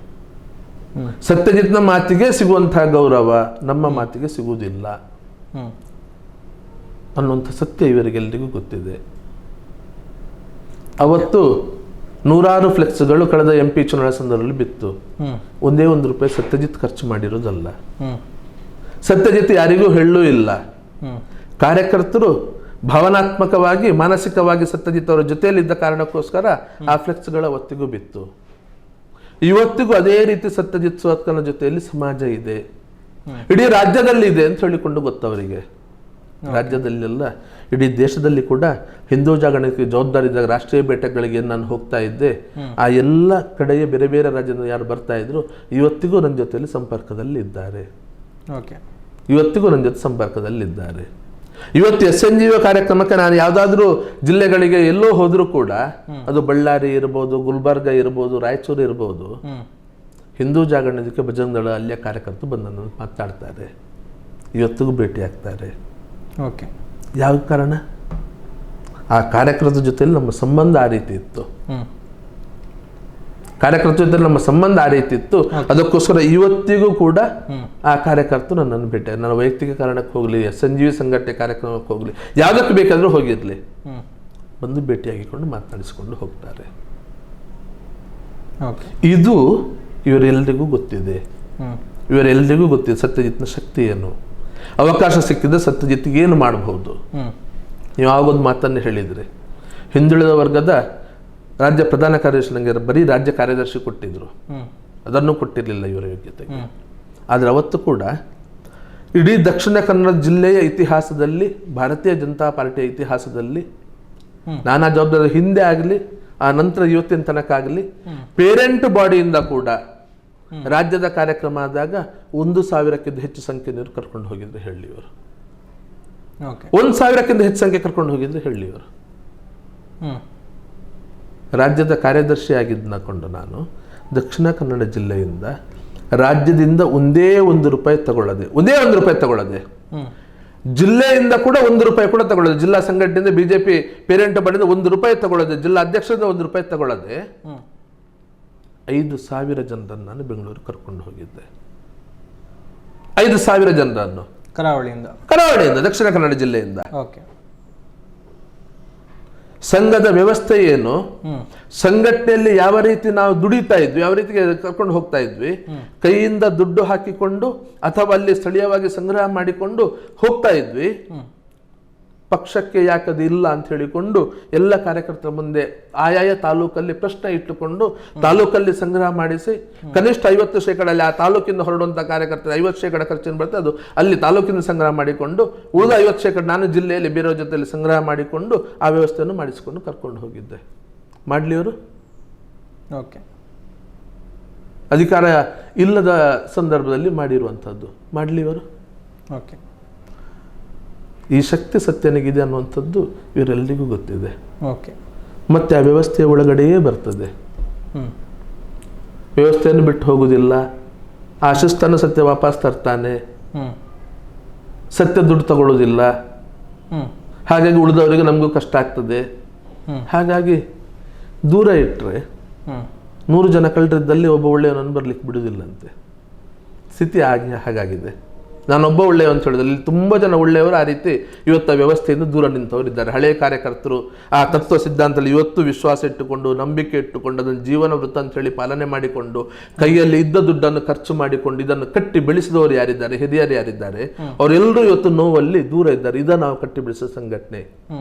ಸತ್ಯಜಿತ್ನ ಮಾತಿಗೆ ಸಿಗುವಂತಹ ಗೌರವ ನಮ್ಮ ಮಾತಿಗೆ ಸಿಗುವುದಿಲ್ಲ ಅನ್ನುವಂಥ ಸತ್ಯ ಇವರಿಗೆಲ್ಲರಿಗೂ ಗೊತ್ತಿದೆ. ಅವತ್ತು 100 ಫ್ಲೆಕ್ಸ್ಗಳು ಕಳೆದ MP ಚುನಾವಣೆ ಸಂದರ್ಭದಲ್ಲಿ ಬಿತ್ತು. ಒಂದೇ ₹1 ಸತ್ಯಜಿತ್ ಖರ್ಚು ಮಾಡಿರೋದಲ್ಲ. ಸತ್ಯಜಿತ್ ಯಾರಿಗೂ ಹೇಳೂ ಇಲ್ಲ. ಕಾರ್ಯಕರ್ತರು ಭಾವನಾತ್ಮಕವಾಗಿ ಮಾನಸಿಕವಾಗಿ ಸತ್ಯಜಿತ್ ಅವರ ಜೊತೆಯಲ್ಲಿದ್ದ ಕಾರಣಕ್ಕೋಸ್ಕರ ಆ ಫ್ಲೆಕ್ಸ್ಗಳ ಅವತ್ತಿಗೂ ಬಿತ್ತು. ಇವತ್ತಿಗೂ ಅದೇ ರೀತಿ ಸತ್ಯಜಿತ್ ಸ್ವತ್ಕನ ಜೊತೆಯಲ್ಲಿ ಸಮಾಜ ಇದೆ, ಇಡೀ ರಾಜ್ಯದಲ್ಲಿ ಇದೆ ಅಂತ ಹೇಳಿಕೊಂಡು ಗೊತ್ತವರಿಗೆ. ರಾಜ್ಯದಲ್ಲೆಲ್ಲ ಇಡೀ ದೇಶದಲ್ಲಿ ಕೂಡ ಹಿಂದೂ ಜಾಗರಣೆಗೆ ಜವಾಬ್ದಾರಿ ಇದ್ದಾಗ ರಾಷ್ಟ್ರೀಯ ಬೇಟೆಗಳಿಗೆ ನಾನು ಹೋಗ್ತಾ ಇದ್ದೆ. ಆ ಎಲ್ಲ ಕಡೆಯ ಬೇರೆ ಬೇರೆ ರಾಜ್ಯದ ಯಾರು ಬರ್ತಾ ಇದ್ರು ಇವತ್ತಿಗೂ ನನ್ನ ಜೊತೆಯಲ್ಲಿ ಸಂಪರ್ಕದಲ್ಲಿ ಇದ್ದಾರೆ. ಇವತ್ತಿಗೂ ನನ್ನ ಜೊತೆ ಸಂಪರ್ಕದಲ್ಲಿದ್ದಾರೆ. ಇವತ್ತು SNGO ಕಾರ್ಯಕ್ರಮಕ್ಕೆ ನಾನು ಯಾವುದಾದ್ರೂ ಜಿಲ್ಲೆಗಳಿಗೆ ಎಲ್ಲೋ ಹೋದ್ರೂ ಕೂಡ, ಅದು ಬಳ್ಳಾರಿ ಇರ್ಬೋದು, ಗುಲ್ಬರ್ಗ ಇರ್ಬೋದು, ರಾಯಚೂರು ಇರ್ಬೋದು, ಹಿಂದೂ ಜಾಗರಣೆಗೆ ಬಜರಂಗ ದಳ ಅಲ್ಲಿಯ ಕಾರ್ಯಕರ್ತರು ಬಂದು ಮಾತಾಡ್ತಾರೆ, ಇವತ್ತಿಗೂ ಭೇಟಿ ಆಗ್ತಾರೆ. ಯಾವ ಕಾರಣ? ಆ ಕಾರ್ಯಕರ್ತರ ಜೊತೆಲಿ ನಮ್ಮ ಸಂಬಂಧ ಆ ರೀತಿ ಇತ್ತು. ಕಾರ್ಯಕರ್ತರ ಜೊತೆ ನಮ್ಮ ಸಂಬಂಧ ಆ ರೀತಿ ಇತ್ತು. ಅದಕ್ಕೋಸ್ಕರ ಇವತ್ತಿಗೂ ಕೂಡ ಆ ಕಾರ್ಯಕರ್ತರು ನನ್ನನ್ನು ಭೇಟಿ, ನನ್ನ ವೈಯಕ್ತಿಕ ಕಾರಣಕ್ಕೆ ಹೋಗ್ಲಿ, SNGO ಸಂಘಟನೆ ಕಾರ್ಯಕ್ರಮಕ್ಕೆ ಹೋಗ್ಲಿ, ಯಾವುದಕ್ಕೆ ಬೇಕಾದ್ರೂ ಹೋಗಿರ್ಲಿ, ಬಂದು ಭೇಟಿಯಾಗಿಕೊಂಡು ಮಾತನಾಡಿಸಿಕೊಂಡು ಹೋಗ್ತಾರೆ. ಇದು ಇವರೆಲ್ಲರಿಗೂ ಗೊತ್ತಿದೆ. ಇವರೆಲ್ಲರಿಗೂ ಗೊತ್ತಿದೆ ಸತ್ಯಜಿತ್ನ ಶಕ್ತಿ ಏನು. ಅವಕಾಶ ಸಿಕ್ಕಿದ್ರೆ ಸತ್ಯಜಿತ್ಗೆ ಏನು ಮಾಡಬಹುದು. ನೀವು ಆಗೊಂದು ಮಾತನ್ನು ಹೇಳಿದರೆ, ಹಿಂದುಳಿದ ವರ್ಗದ ರಾಜ್ಯ ಪ್ರಧಾನ ಕಾರ್ಯದರ್ಶಿ ನನಗೆ ಬರೀ ರಾಜ್ಯ ಕಾರ್ಯದರ್ಶಿ ಕೊಟ್ಟಿದ್ರು, ಅದನ್ನು ಕೊಟ್ಟಿರಲಿಲ್ಲ ಇವರ ಯೋಗ್ಯತೆಗೆ. ಆದರೆ ಅವತ್ತು ಕೂಡ ಇಡೀ ದಕ್ಷಿಣ ಕನ್ನಡ ಜಿಲ್ಲೆಯ ಇತಿಹಾಸದಲ್ಲಿ, ಭಾರತೀಯ ಜನತಾ ಪಾರ್ಟಿಯ ಇತಿಹಾಸದಲ್ಲಿ ನಾನಾ ಜವಾಬ್ದಾರಿ ಹಿಂದೆ ಆಗಲಿ ಆ ನಂತರ ಇವತ್ತಿನ ತನಕ ಆಗಲಿ ಪೇರೆಂಟ್ ಬಾಡಿಯಿಂದ ಕೂಡ ರಾಜ್ಯದ ಕಾರ್ಯಕ್ರಮ ಆದಾಗ 1,000ಕ್ಕಿಂತ ಹೆಚ್ಚು ಸಂಖ್ಯೆಯವರು ಕರ್ಕೊಂಡು ಹೋಗಿದ್ರು ಹೇಳಿ ಇವರು. 1,000ಕ್ಕಿಂತ ಹೆಚ್ಚು ಸಂಖ್ಯೆ ಕರ್ಕೊಂಡು ಹೋಗಿದ್ರು ಹೇಳಿ ಇವರು. ರಾಜ್ಯದ ಕಾರ್ಯದರ್ಶಿ ಆಗಿದ್ದಕೊಂಡು ನಾನು ದಕ್ಷಿಣ ಕನ್ನಡ ಜಿಲ್ಲೆಯಿಂದ ರಾಜ್ಯದಿಂದ ಒಂದೇ ₹1 ತಗೊಳ್ಳದೆ ಜಿಲ್ಲೆಯಿಂದ ಕೂಡ 1 ರೂಪಾಯಿ ಕೂಡ ತಗೊಳ್ಳೋದು, ಜಿಲ್ಲಾ ಸಂಘಟನೆಯಿಂದ ಬಿಜೆಪಿ ಪೇರೆಂಟ್ ಬಡಿದ 1 ರೂಪಾಯಿ ತಗೊಳ್ಳೋದು, ಜಿಲ್ಲಾ ಅಧ್ಯಕ್ಷರಿಂದ 1 ರೂಪಾಯಿ ತಗೊಳ್ಳೋದೆ 5,000 ಜನರನ್ನು ನಾನು ಬೆಂಗಳೂರು ಕರ್ಕೊಂಡು ಹೋಗಿದ್ದೆ. 5,000 ಜನರನ್ನು ಕರಾವಳಿಯಿಂದ, ದಕ್ಷಿಣ ಕನ್ನಡ ಜಿಲ್ಲೆಯಿಂದ. ಸಂಘದ ವ್ಯವಸ್ಥೆ ಏನು, ಸಂಘಟನೆಯಲ್ಲಿ ಯಾವ ರೀತಿ ನಾವು ದುಡಿತಾ ಇದ್ವಿ, ಯಾವ ರೀತಿ ಕರ್ಕೊಂಡು ಹೋಗ್ತಾ ಇದ್ವಿ, ಕೈಯಿಂದ ದುಡ್ಡು ಹಾಕಿಕೊಂಡು ಅಥವಾ ಅಲ್ಲಿ ಸ್ಥಳೀಯವಾಗಿ ಸಂಗ್ರಹ ಮಾಡಿಕೊಂಡು ಹೋಗ್ತಾ ಇದ್ವಿ. ಪಕ್ಷಕ್ಕೆ ಯಾಕದು ಇಲ್ಲ ಅಂತ ಹೇಳಿಕೊಂಡು ಎಲ್ಲ ಕಾರ್ಯಕರ್ತರ ಮುಂದೆ ಆಯಾಯ ತಾಲೂಕಲ್ಲಿ ಪ್ರಶ್ನೆ ಇಟ್ಟುಕೊಂಡು ತಾಲೂಕಲ್ಲಿ ಸಂಗ್ರಹ ಮಾಡಿಸಿ ಕನಿಷ್ಠ 50% ಆ ತಾಲೂಕಿಂದ ಹೊರಡುವಂಥ ಕಾರ್ಯಕರ್ತರ 50% ಖರ್ಚನ್ನು ಬರುತ್ತೆ, ಅದು ಅಲ್ಲಿ ತಾಲೂಕಿಂದ ಸಂಗ್ರಹ ಮಾಡಿಕೊಂಡು ಉಳಿದ 50% ನಾನು ಜಿಲ್ಲೆಯಲ್ಲಿ ಬೇರೆಯವ್ರ ಜೊತೆಯಲ್ಲಿ ಸಂಗ್ರಹ ಮಾಡಿಕೊಂಡು ಆ ವ್ಯವಸ್ಥೆಯನ್ನು ಮಾಡಿಸಿಕೊಂಡು ಕರ್ಕೊಂಡು ಹೋಗಿದ್ದೆ. ಮಾಡಲಿ ಅವರು ಅಧಿಕಾರ ಇಲ್ಲದ ಸಂದರ್ಭದಲ್ಲಿ ಮಾಡಿರುವಂಥದ್ದು, ಮಾಡಲಿ ಅವರು. ಈ ಶಕ್ತಿ ಸತ್ಯನಿಗಿದೆ ಅನ್ನುವಂಥದ್ದು ಇವರೆಲ್ಲರಿಗೂ ಗೊತ್ತಿದೆ. ಮತ್ತೆ ಆ ವ್ಯವಸ್ಥೆಯ ಒಳಗಡೆಯೇ ಬರ್ತದೆ, ವ್ಯವಸ್ಥೆಯನ್ನು ಬಿಟ್ಟು ಹೋಗುವುದಿಲ್ಲ. ಆ ಶಿಸ್ತನ್ನು ಸತ್ಯ ವಾಪಸ್ ತರ್ತಾನೆ, ಸತ್ಯ ದುಡ್ಡು ತಗೊಳ್ಳೋದಿಲ್ಲ. ಹಾಗಾಗಿ ಉಳಿದವರಿಗೆ ನಮಗೂ ಕಷ್ಟ ಆಗ್ತದೆ. ಹಾಗಾಗಿ ದೂರ ಇಟ್ಟರೆ 100 ಜನ ಕಳ್ಳರಿದ್ದಲ್ಲಿ ಒಬ್ಬ ಒಳ್ಳೆಯವನನ್ನು ಬರ್ಲಿಕ್ಕೆ ಬಿಡುವುದಿಲ್ಲಂತೆ. ಸ್ಥಿತಿ ಹಾಗಾಗಿದೆ. ನಾನೊಬ್ಬ ಒಳ್ಳೆಯವ ಅಂತ ಹೇಳಿದ್ರೆ ಇಲ್ಲಿ ತುಂಬ ಜನ ಒಳ್ಳೆಯವರು ಆ ರೀತಿ ಇವತ್ತು ವ್ಯವಸ್ಥೆಯಿಂದ ದೂರ ನಿಂತವರಿದ್ದಾರೆ. ಹಳೆಯ ಕಾರ್ಯಕರ್ತರು ಆ ತತ್ವ ಸಿದ್ಧಾಂತದಲ್ಲಿ ಇವತ್ತು ವಿಶ್ವಾಸ ಇಟ್ಟುಕೊಂಡು, ನಂಬಿಕೆ ಇಟ್ಟುಕೊಂಡು, ಅದನ್ನು ಜೀವನ ವೃತ್ತ ಅಂತ ಹೇಳಿ ಪಾಲನೆ ಮಾಡಿಕೊಂಡು, ಕೈಯಲ್ಲಿ ಇದ್ದ ದುಡ್ಡನ್ನು ಖರ್ಚು ಮಾಡಿಕೊಂಡು ಇದನ್ನು ಕಟ್ಟಿ ಬೆಳೆಸಿದವರು ಯಾರಿದ್ದಾರೆ, ಹಿರಿಯರು ಯಾರಿದ್ದಾರೆ, ಅವರೆಲ್ಲರೂ ಇವತ್ತು ನೋವಲ್ಲಿ ದೂರ ಇದ್ದಾರೆ. ಇದನ್ನು ನಾವು ಕಟ್ಟಿ ಬೆಳೆಸೋ ಸಂಘಟನೆ.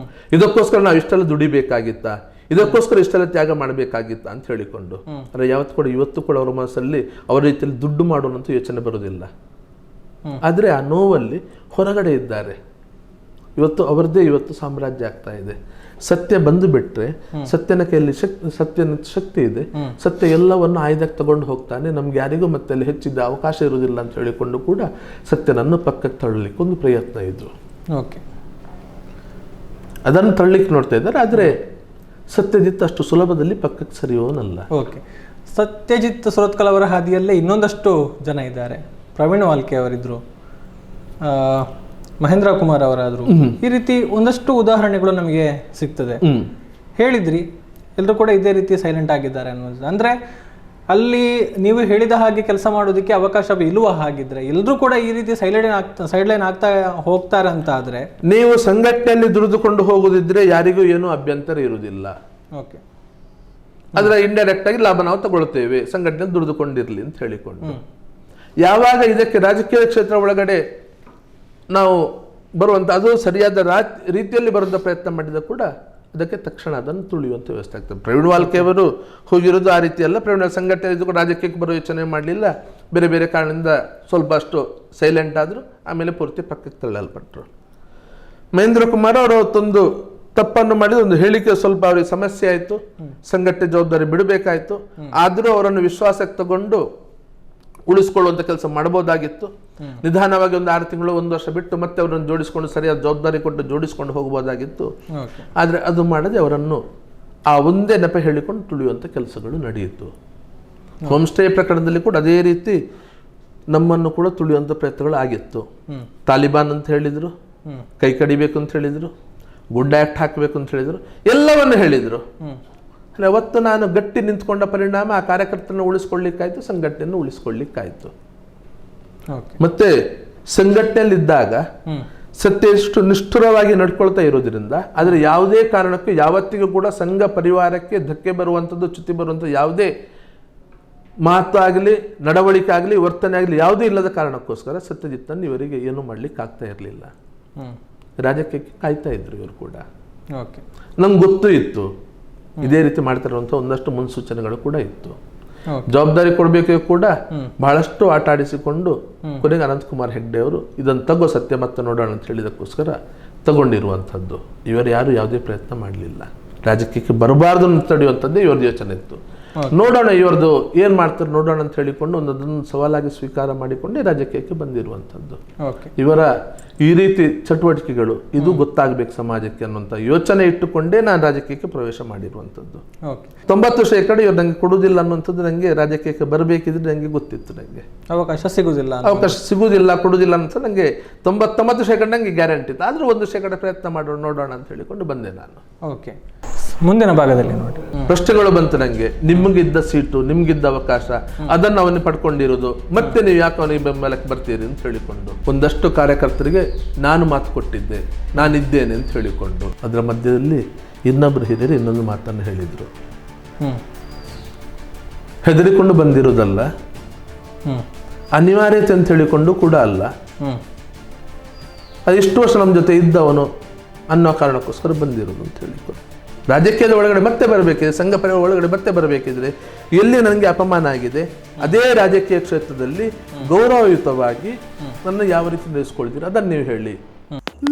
ಇದಕ್ಕೋಸ್ಕರ ನಾವು ಇಷ್ಟೆಲ್ಲ ದುಡಿಬೇಕಾಗಿತ್ತಾ, ಇದಕ್ಕೋಸ್ಕರ ಇಷ್ಟೆಲ್ಲ ತ್ಯಾಗ ಮಾಡಬೇಕಾಗಿತ್ತ ಅಂತ ಹೇಳಿಕೊಂಡು, ಆದರೆ ಇವತ್ತು ಕೂಡ ಅವರ ಮನಸ್ಸಲ್ಲಿ ಅವರ ರೀತಿಯಲ್ಲಿ ದುಡ್ಡು ಮಾಡೋಣಂತೂ ಯೋಚನೆ ಬರೋದಿಲ್ಲ. ಆದರೆ ಆ ನೋವಲ್ಲಿ ಹೊರಗಡೆ ಇದ್ದಾರೆ. ಅವರದ್ದೇ ಸಾಮ್ರಾಜ್ಯ ಆಗ್ತಾ ಇದೆ. ಸತ್ಯ ಬಂದು ಬಿಟ್ರೆ ಸತ್ಯನ ಕೈಯಲ್ಲಿ ಸತ್ಯನ ಶಕ್ತಿ ಇದೆ. ಸತ್ಯ ಎಲ್ಲವನ್ನು ಆಯ್ದಕ್ಕೆ ತಗೊಂಡು ಹೋಗ್ತಾನೆ. ನಮ್ಗೆ ಯಾರಿಗೂ ಮತ್ತೆ ಅಲ್ಲಿ ಹೆಚ್ಚಿದ ಅವಕಾಶ ಇರುವುದಿಲ್ಲ ಅಂತ ಹೇಳಿಕೊಂಡು ಕೂಡ ಸತ್ಯನನ್ನು ಪಕ್ಕಕ್ಕೆ ತಳ್ಳಲಿಕ್ಕೆ ಒಂದು ಪ್ರಯತ್ನ ಇದ್ರು. ಅದನ್ನು ತಳ್ಳಲಿಕ್ಕೆ ನೋಡ್ತಾ ಇದ್ದಾರೆ. ಆದರೆ ಸತ್ಯಜಿತ್ ಅಷ್ಟು ಸುಲಭದಲ್ಲಿ ಪಕ್ಕಕ್ಕೆ ಸರಿಯೋನಲ್ಲ. ಸತ್ಯಜಿತ್ ಸುರತ್ಕಲ್ ಅವರ ಹಾದಿಯಲ್ಲೇ ಇನ್ನೊಂದಷ್ಟು ಜನ ಇದ್ದಾರೆ. ಪ್ರವೀಣ್ ವಾಲ್ಕೆ ಅವರಿದ್ರು, ಮಹೇಂದ್ರ ಕುಮಾರ್ ಅವರಾದ್ರು. ಈ ರೀತಿ ಒಂದಷ್ಟು ಉದಾಹರಣೆಗಳು ನಮಗೆ ಸಿಗ್ತದೆ. ಹೇಳಿದ್ರಿ ಎಲ್ಲರೂ ಕೂಡ ಇದೇ ರೀತಿ ಸೈಲೆಂಟ್ ಆಗಿದ್ದಾರೆ ಅನ್ನೋದು. ಅಂದ್ರೆ ಅಲ್ಲಿ ನೀವು ಹೇಳಿದ ಹಾಗೆ ಕೆಲಸ ಮಾಡೋದಕ್ಕೆ ಅವಕಾಶ ಇಲ್ಲವ? ಹಾಗಿದ್ರೆ ಎಲ್ಲರೂ ಕೂಡ ಈ ರೀತಿ ಸೈಡ್ಲೈನ್ ಆಗ್ತಾ ಹೋಗ್ತಾರೆ ಅಂತ ಆದ್ರೆ, ನೀವು ಸಂಘಟನೆಯಲ್ಲಿ ದುಡಿದುಕೊಂಡು ಹೋಗುದಿದ್ರೆ ಯಾರಿಗೂ ಏನೂ ಅಭ್ಯಂತರ ಇರುವುದಿಲ್ಲ. ಆದ್ರೆ ಇಂಡೈರೆಕ್ಟ್ ಆಗಿ ಲಾಭ ನಾವು ತಗೊಳ್ತೇವೆ, ಸಂಘಟನೆ ದುಡಿದುಕೊಂಡಿರ್ಲಿ ಅಂತ ಹೇಳಿಕೊಂಡು. ಯಾವಾಗ ಇದಕ್ಕೆ ರಾಜಕೀಯ ಕ್ಷೇತ್ರ ಒಳಗಡೆ ನಾವು ಬರುವಂಥ, ಅದು ಸರಿಯಾದ ರೀತಿಯಲ್ಲಿ ಬರುವಂಥ ಪ್ರಯತ್ನ ಮಾಡಿದ ಕೂಡ ಅದಕ್ಕೆ ತಕ್ಷಣ ಅದನ್ನು ತುಳಿಯುವಂಥ ವ್ಯವಸ್ಥೆ ಆಗ್ತದೆ. ಪ್ರವೀಣ್ ವಾಲ್ಕೆ ಅವರು ಹೋಗಿರೋದು ಆ ರೀತಿ ಅಲ್ಲ. ಪ್ರವೀಣ್ ಸಂಘಟನೆ ಇದು ಕೂಡ ರಾಜಕೀಯಕ್ಕೆ ಬರೋ ಯೋಚನೆ ಮಾಡಲಿಲ್ಲ. ಬೇರೆ ಬೇರೆ ಕಾರಣದಿಂದ ಸ್ವಲ್ಪ ಅಷ್ಟು ಸೈಲೆಂಟ್ ಆದರು, ಆಮೇಲೆ ಪೂರ್ತಿ ಪಕ್ಕಕ್ಕೆ ತಳ್ಳಲ್ಪಟ್ಟರು. ಮಹೇಂದ್ರ ಕುಮಾರ್ ಅವರು ಅವತ್ತೊಂದು ತಪ್ಪನ್ನು ಮಾಡಿದ ಒಂದು ಹೇಳಿಕೆ ಸ್ವಲ್ಪ ಅವರಿಗೆ ಸಮಸ್ಯೆ ಆಯಿತು. ಸಂಘಟನೆ ಜವಾಬ್ದಾರಿ ಬಿಡಬೇಕಾಯಿತು. ಆದರೂ ಅವರನ್ನು ವಿಶ್ವಾಸಕ್ಕೆ ತಗೊಂಡು ಉಳಿಸ್ಕೊಳ್ಳುವಂಥ ಕೆಲಸ ಮಾಡಬಹುದಾಗಿತ್ತು. ನಿಧಾನವಾಗಿ ಒಂದು 6 ತಿಂಗಳು 1 ವರ್ಷ ಬಿಟ್ಟು ಮತ್ತೆ ಅವರನ್ನು ಜೋಡಿಸ್ಕೊಂಡು ಸರಿಯಾದ ಜವಾಬ್ದಾರಿ ಕೊಟ್ಟು ಜೋಡಿಸ್ಕೊಂಡು ಹೋಗಬಹುದಾಗಿತ್ತು. ಆದರೆ ಅದು ಮಾಡದೆ ಅವರನ್ನು ಆ ಒಂದೇ ನೆಪ ಹೇಳಿಕೊಂಡು ತುಳಿಯುವಂಥ ಕೆಲಸಗಳು ನಡೆಯಿತು. ಹೋಮ್ ಸ್ಟೇ ಪ್ರಕರಣದಲ್ಲಿ ಕೂಡ ಅದೇ ರೀತಿ ನಮ್ಮನ್ನು ಕೂಡ ತುಳಿಯುವಂಥ ಪ್ರಯತ್ನಗಳು ಆಗಿತ್ತು. ತಾಲಿಬಾನ್ ಅಂತ ಹೇಳಿದರು, ಕೈ ಕಡಿಬೇಕು ಅಂತ ಹೇಳಿದರು, ಗುಡ್ ಆ್ಯಕ್ಟ್ ಹಾಕಬೇಕು ಅಂತ ಹೇಳಿದರು, ಎಲ್ಲವನ್ನು ಹೇಳಿದರು. ಅವತ್ತು ನಾನು ಗಟ್ಟಿ ನಿಂತ್ಕೊಂಡ ಪರಿಣಾಮ ಆ ಕಾರ್ಯಕರ್ತರನ್ನು ಉಳಿಸ್ಕೊಳ್ಳಿಕ್ಕಾಯ್ತು, ಸಂಘಟನೆಯನ್ನು ಉಳಿಸ್ಕೊಳ್ಳಿಕ್ಕಾಯ್ತು. ಮತ್ತೆ ಸಂಘಟನೆಯಲ್ಲಿದ್ದಾಗ ಸತ್ಯ ಎಷ್ಟು ನಿಷ್ಠುರವಾಗಿ ನಡ್ಕೊಳ್ತಾ ಇರೋದ್ರಿಂದ, ಆದರೆ ಯಾವುದೇ ಕಾರಣಕ್ಕೂ ಯಾವತ್ತಿಗೂ ಕೂಡ ಸಂಘ ಪರಿವಾರಕ್ಕೆ ಧಕ್ಕೆ ಬರುವಂಥದ್ದು, ಚ್ಯುತಿ ಬರುವಂಥದ್ದು ಯಾವುದೇ ಮಾತಾಗಲಿ, ನಡವಳಿಕೆ ಆಗಲಿ, ವರ್ತನೆ ಆಗಲಿ ಯಾವುದೂ ಇಲ್ಲದ ಕಾರಣಕ್ಕೋಸ್ಕರ ಸತ್ಯಜಿತ್ತನ್ನು ಇವರಿಗೆ ಏನೂ ಮಾಡ್ಲಿಕ್ಕೆ ಆಗ್ತಾ ಇರಲಿಲ್ಲ. ರಾಜಕೀಯಕ್ಕೆ ಕಾಯ್ತಾ ಇದ್ರು ಇವರು ಕೂಡ. ನಮ್ಗೆ ಗೊತ್ತೂ ಇತ್ತು ಇದೇ ರೀತಿ ಮಾಡ್ತಿರುವಂಥ ಒಂದಷ್ಟು ಮುನ್ಸೂಚನೆಗಳು ಕೂಡ ಇತ್ತು. ಜವಾಬ್ದಾರಿ ಕೊಡಬೇಕು ಕೂಡ ಬಹಳಷ್ಟು ಆಟ ಆಡಿಸಿಕೊಂಡು ಕೊನೆಗೆ ಅನಂತಕುಮಾರ್ ಹೆಗ್ಡೆ ಅವರು ಇದನ್ನು ತಗೋ ಸತ್ಯ ಮತ್ತೆ ನೋಡೋಣ ಅಂತ ಹೇಳಿದಕ್ಕೋಸ್ಕರ ತಗೊಂಡಿರುವಂಥದ್ದು. ಇವರು ಯಾರು ಯಾವುದೇ ಪ್ರಯತ್ನ ಮಾಡಲಿಲ್ಲ. ರಾಜಕೀಯಕ್ಕೆ ಬರಬಾರ್ದು ಅಂತ ತಡೆಯುವಂಥದ್ದೇ ಇವ್ರದ್ದು ಯೋಚನೆ ಇತ್ತು. ನೋಡೋಣ ಇವ್ರದ್ದು ಏನ್ ಮಾಡ್ತಾರೆ ನೋಡೋಣ ಅಂತ ಹೇಳಿಕೊಂಡು ಅದನ್ನು ಸವಾಲಾಗಿ ಸ್ವೀಕಾರ ಮಾಡಿಕೊಂಡು ರಾಜಕೀಯಕ್ಕೆ ಬಂದಿರುವಂಥದ್ದು. ಇವರ ಈ ರೀತಿ ಚಟುವಟಿಕೆಗಳು ಇದು ಗೊತ್ತಾಗಬೇಕು ಸಮಾಜಕ್ಕೆ ಅನ್ನುವಂಥ ಯೋಚನೆ ಇಟ್ಟುಕೊಂಡೇ ನಾನು ರಾಜಕೀಯಕ್ಕೆ ಪ್ರವೇಶ ಮಾಡಿರುವಂಥದ್ದು. 90% ಇವ್ರು ನಂಗೆ ಕೊಡುವುದಿಲ್ಲ ಅನ್ನುವಂಥದ್ದು, ನಂಗೆ ರಾಜಕೀಯಕ್ಕೆ ಬರಬೇಕಿದ್ರೆ ನಂಗೆ ಗೊತ್ತಿತ್ತು, ನಂಗೆ ಅವಕಾಶ ಸಿಗುವುದಿಲ್ಲ ಕೊಡುವುದಿಲ್ಲ ಅಂತ ನಂಗೆ 99% ನಂಗೆ ಗ್ಯಾರಂಟಿ ಇತ್ತು. ಆದ್ರೂ 1% ಪ್ರಯತ್ನ ಮಾಡೋಣ ನೋಡೋಣ ಅಂತ ಹೇಳಿಕೊಂಡು ಬಂದೆ ನಾನು. ಓಕೆ, ಮುಂದಿನ ಭಾಗದಲ್ಲಿ ನೋಡಿ ಪ್ರಶ್ನೆಗಳು ಬಂತು ನಂಗೆ. ನಿಮ್ಗಿದ್ದ ಸೀಟು, ನಿಮ್ಗಿದ್ದ ಅವಕಾಶ, ಅದನ್ನು ಅವನು ಪಡ್ಕೊಂಡಿರೋದು, ಮತ್ತೆ ನೀವು ಯಾಕೆ ಅವನಿಗೆ ಬೆಂಬಲಕ್ಕೆ ಬರ್ತೀರಿ ಅಂತ ಹೇಳಿಕೊಂಡು ಒಂದಷ್ಟು ಕಾರ್ಯಕರ್ತರಿಗೆ ನಾನು ಮಾತು ಕೊಟ್ಟಿದ್ದೆ, ನಾನಿದ್ದೇನೆ ಅಂತ ಹೇಳಿಕೊಂಡು ಅದರ ಮಧ್ಯದಲ್ಲಿ ಇನ್ನೊಬ್ರು ಹಿರಿಯರು ಇನ್ನೊಂದು ಮಾತನ್ನು ಹೇಳಿದ್ರು. ಹೆದರಿಕೊಂಡು ಬಂದಿರೋದಲ್ಲ, ಅನಿವಾರ್ಯತೆ ಅಂತ ಹೇಳಿಕೊಂಡು ಕೂಡ ಅಲ್ಲ, ಅದಿಷ್ಟು ವರ್ಷ ನಮ್ಮ ಜೊತೆ ಇದ್ದವನು ಅನ್ನೋ ಕಾರಣಕ್ಕೋಸ್ಕರ ಬಂದಿರೋದು ಅಂತ ಹೇಳಿಕೊಂಡು. ರಾಜಕೀಯದ ಒಳಗಡೆ ಮತ್ತೆ ಬರಬೇಕಿದ್ರೆ, ಸಂಘ ಪರಿವಾರ ಒಳಗಡೆ ಮತ್ತೆ ಬರಬೇಕಿದ್ರೆ ಎಲ್ಲಿ ನನಗೆ ಅಪಮಾನ ಆಗಿದೆ ಅದೇ ರಾಜಕೀಯ ಕ್ಷೇತ್ರದಲ್ಲಿ ಗೌರವಯುತವಾಗಿ ನನ್ನ ಯಾವ ರೀತಿ ನಡೆಸ್ಕೊಳ್ತೀರಿ ಅದನ್ನು ನೀವು ಹೇಳಿ.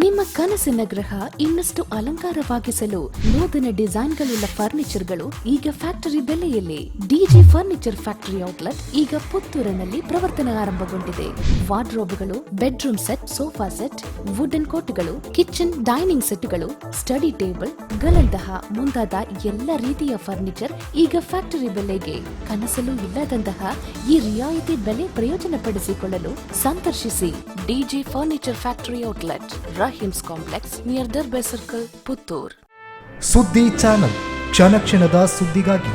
ನಿಮ್ಮ ಕನಸಿನ ಗೃಹ ಇನ್ನಷ್ಟು ಅಲಂಕಾರವಾಗಿಸಲು ನೂತನ ಡಿಸೈನ್ಗಳುಳ್ಳ ಫರ್ನಿಚರ್ಗಳು ಈಗ ಫ್ಯಾಕ್ಟರಿ ಬೆಲೆಯಲ್ಲಿ. ಡಿಜಿ ಫರ್ನಿಚರ್ ಫ್ಯಾಕ್ಟರಿ ಔಟ್ಲೆಟ್ ಈಗ ಪುತ್ತೂರಿನಲ್ಲಿ ಪ್ರವರ್ತನೆ ಆರಂಭಗೊಂಡಿದೆ. ವಾರ್ಡ್ರೋಬ್ಗಳು, bedroom set, sofa set, wooden ಕೋಟ್ಗಳು, ಕಿಚನ್ ಡೈನಿಂಗ್ ಸೆಟ್ಗಳು, ಸ್ಟಡಿ ಟೇಬಲ್ ಗಳಂತಹ ಮುಂತಾದ ಎಲ್ಲ ರೀತಿಯ ಫರ್ನಿಚರ್ ಈಗ ಫ್ಯಾಕ್ಟರಿ ಬೆಲೆಗೆ. ಕನಸಲು ಇಲ್ಲದಂತಹ ಈ ರಿಯಾಯಿತಿ ಬೆಲೆ ಪ್ರಯೋಜನ ಪಡಿಸಿಕೊಳ್ಳಲು ಸಂದರ್ಶಿಸಿ DG furniture factory outlet, Rahim's complex near Darbe circle, Puttur. Suddi channel, ಕ್ಷಣ ಕ್ಷಣದ ಸುದ್ದಿಗಾಗಿ.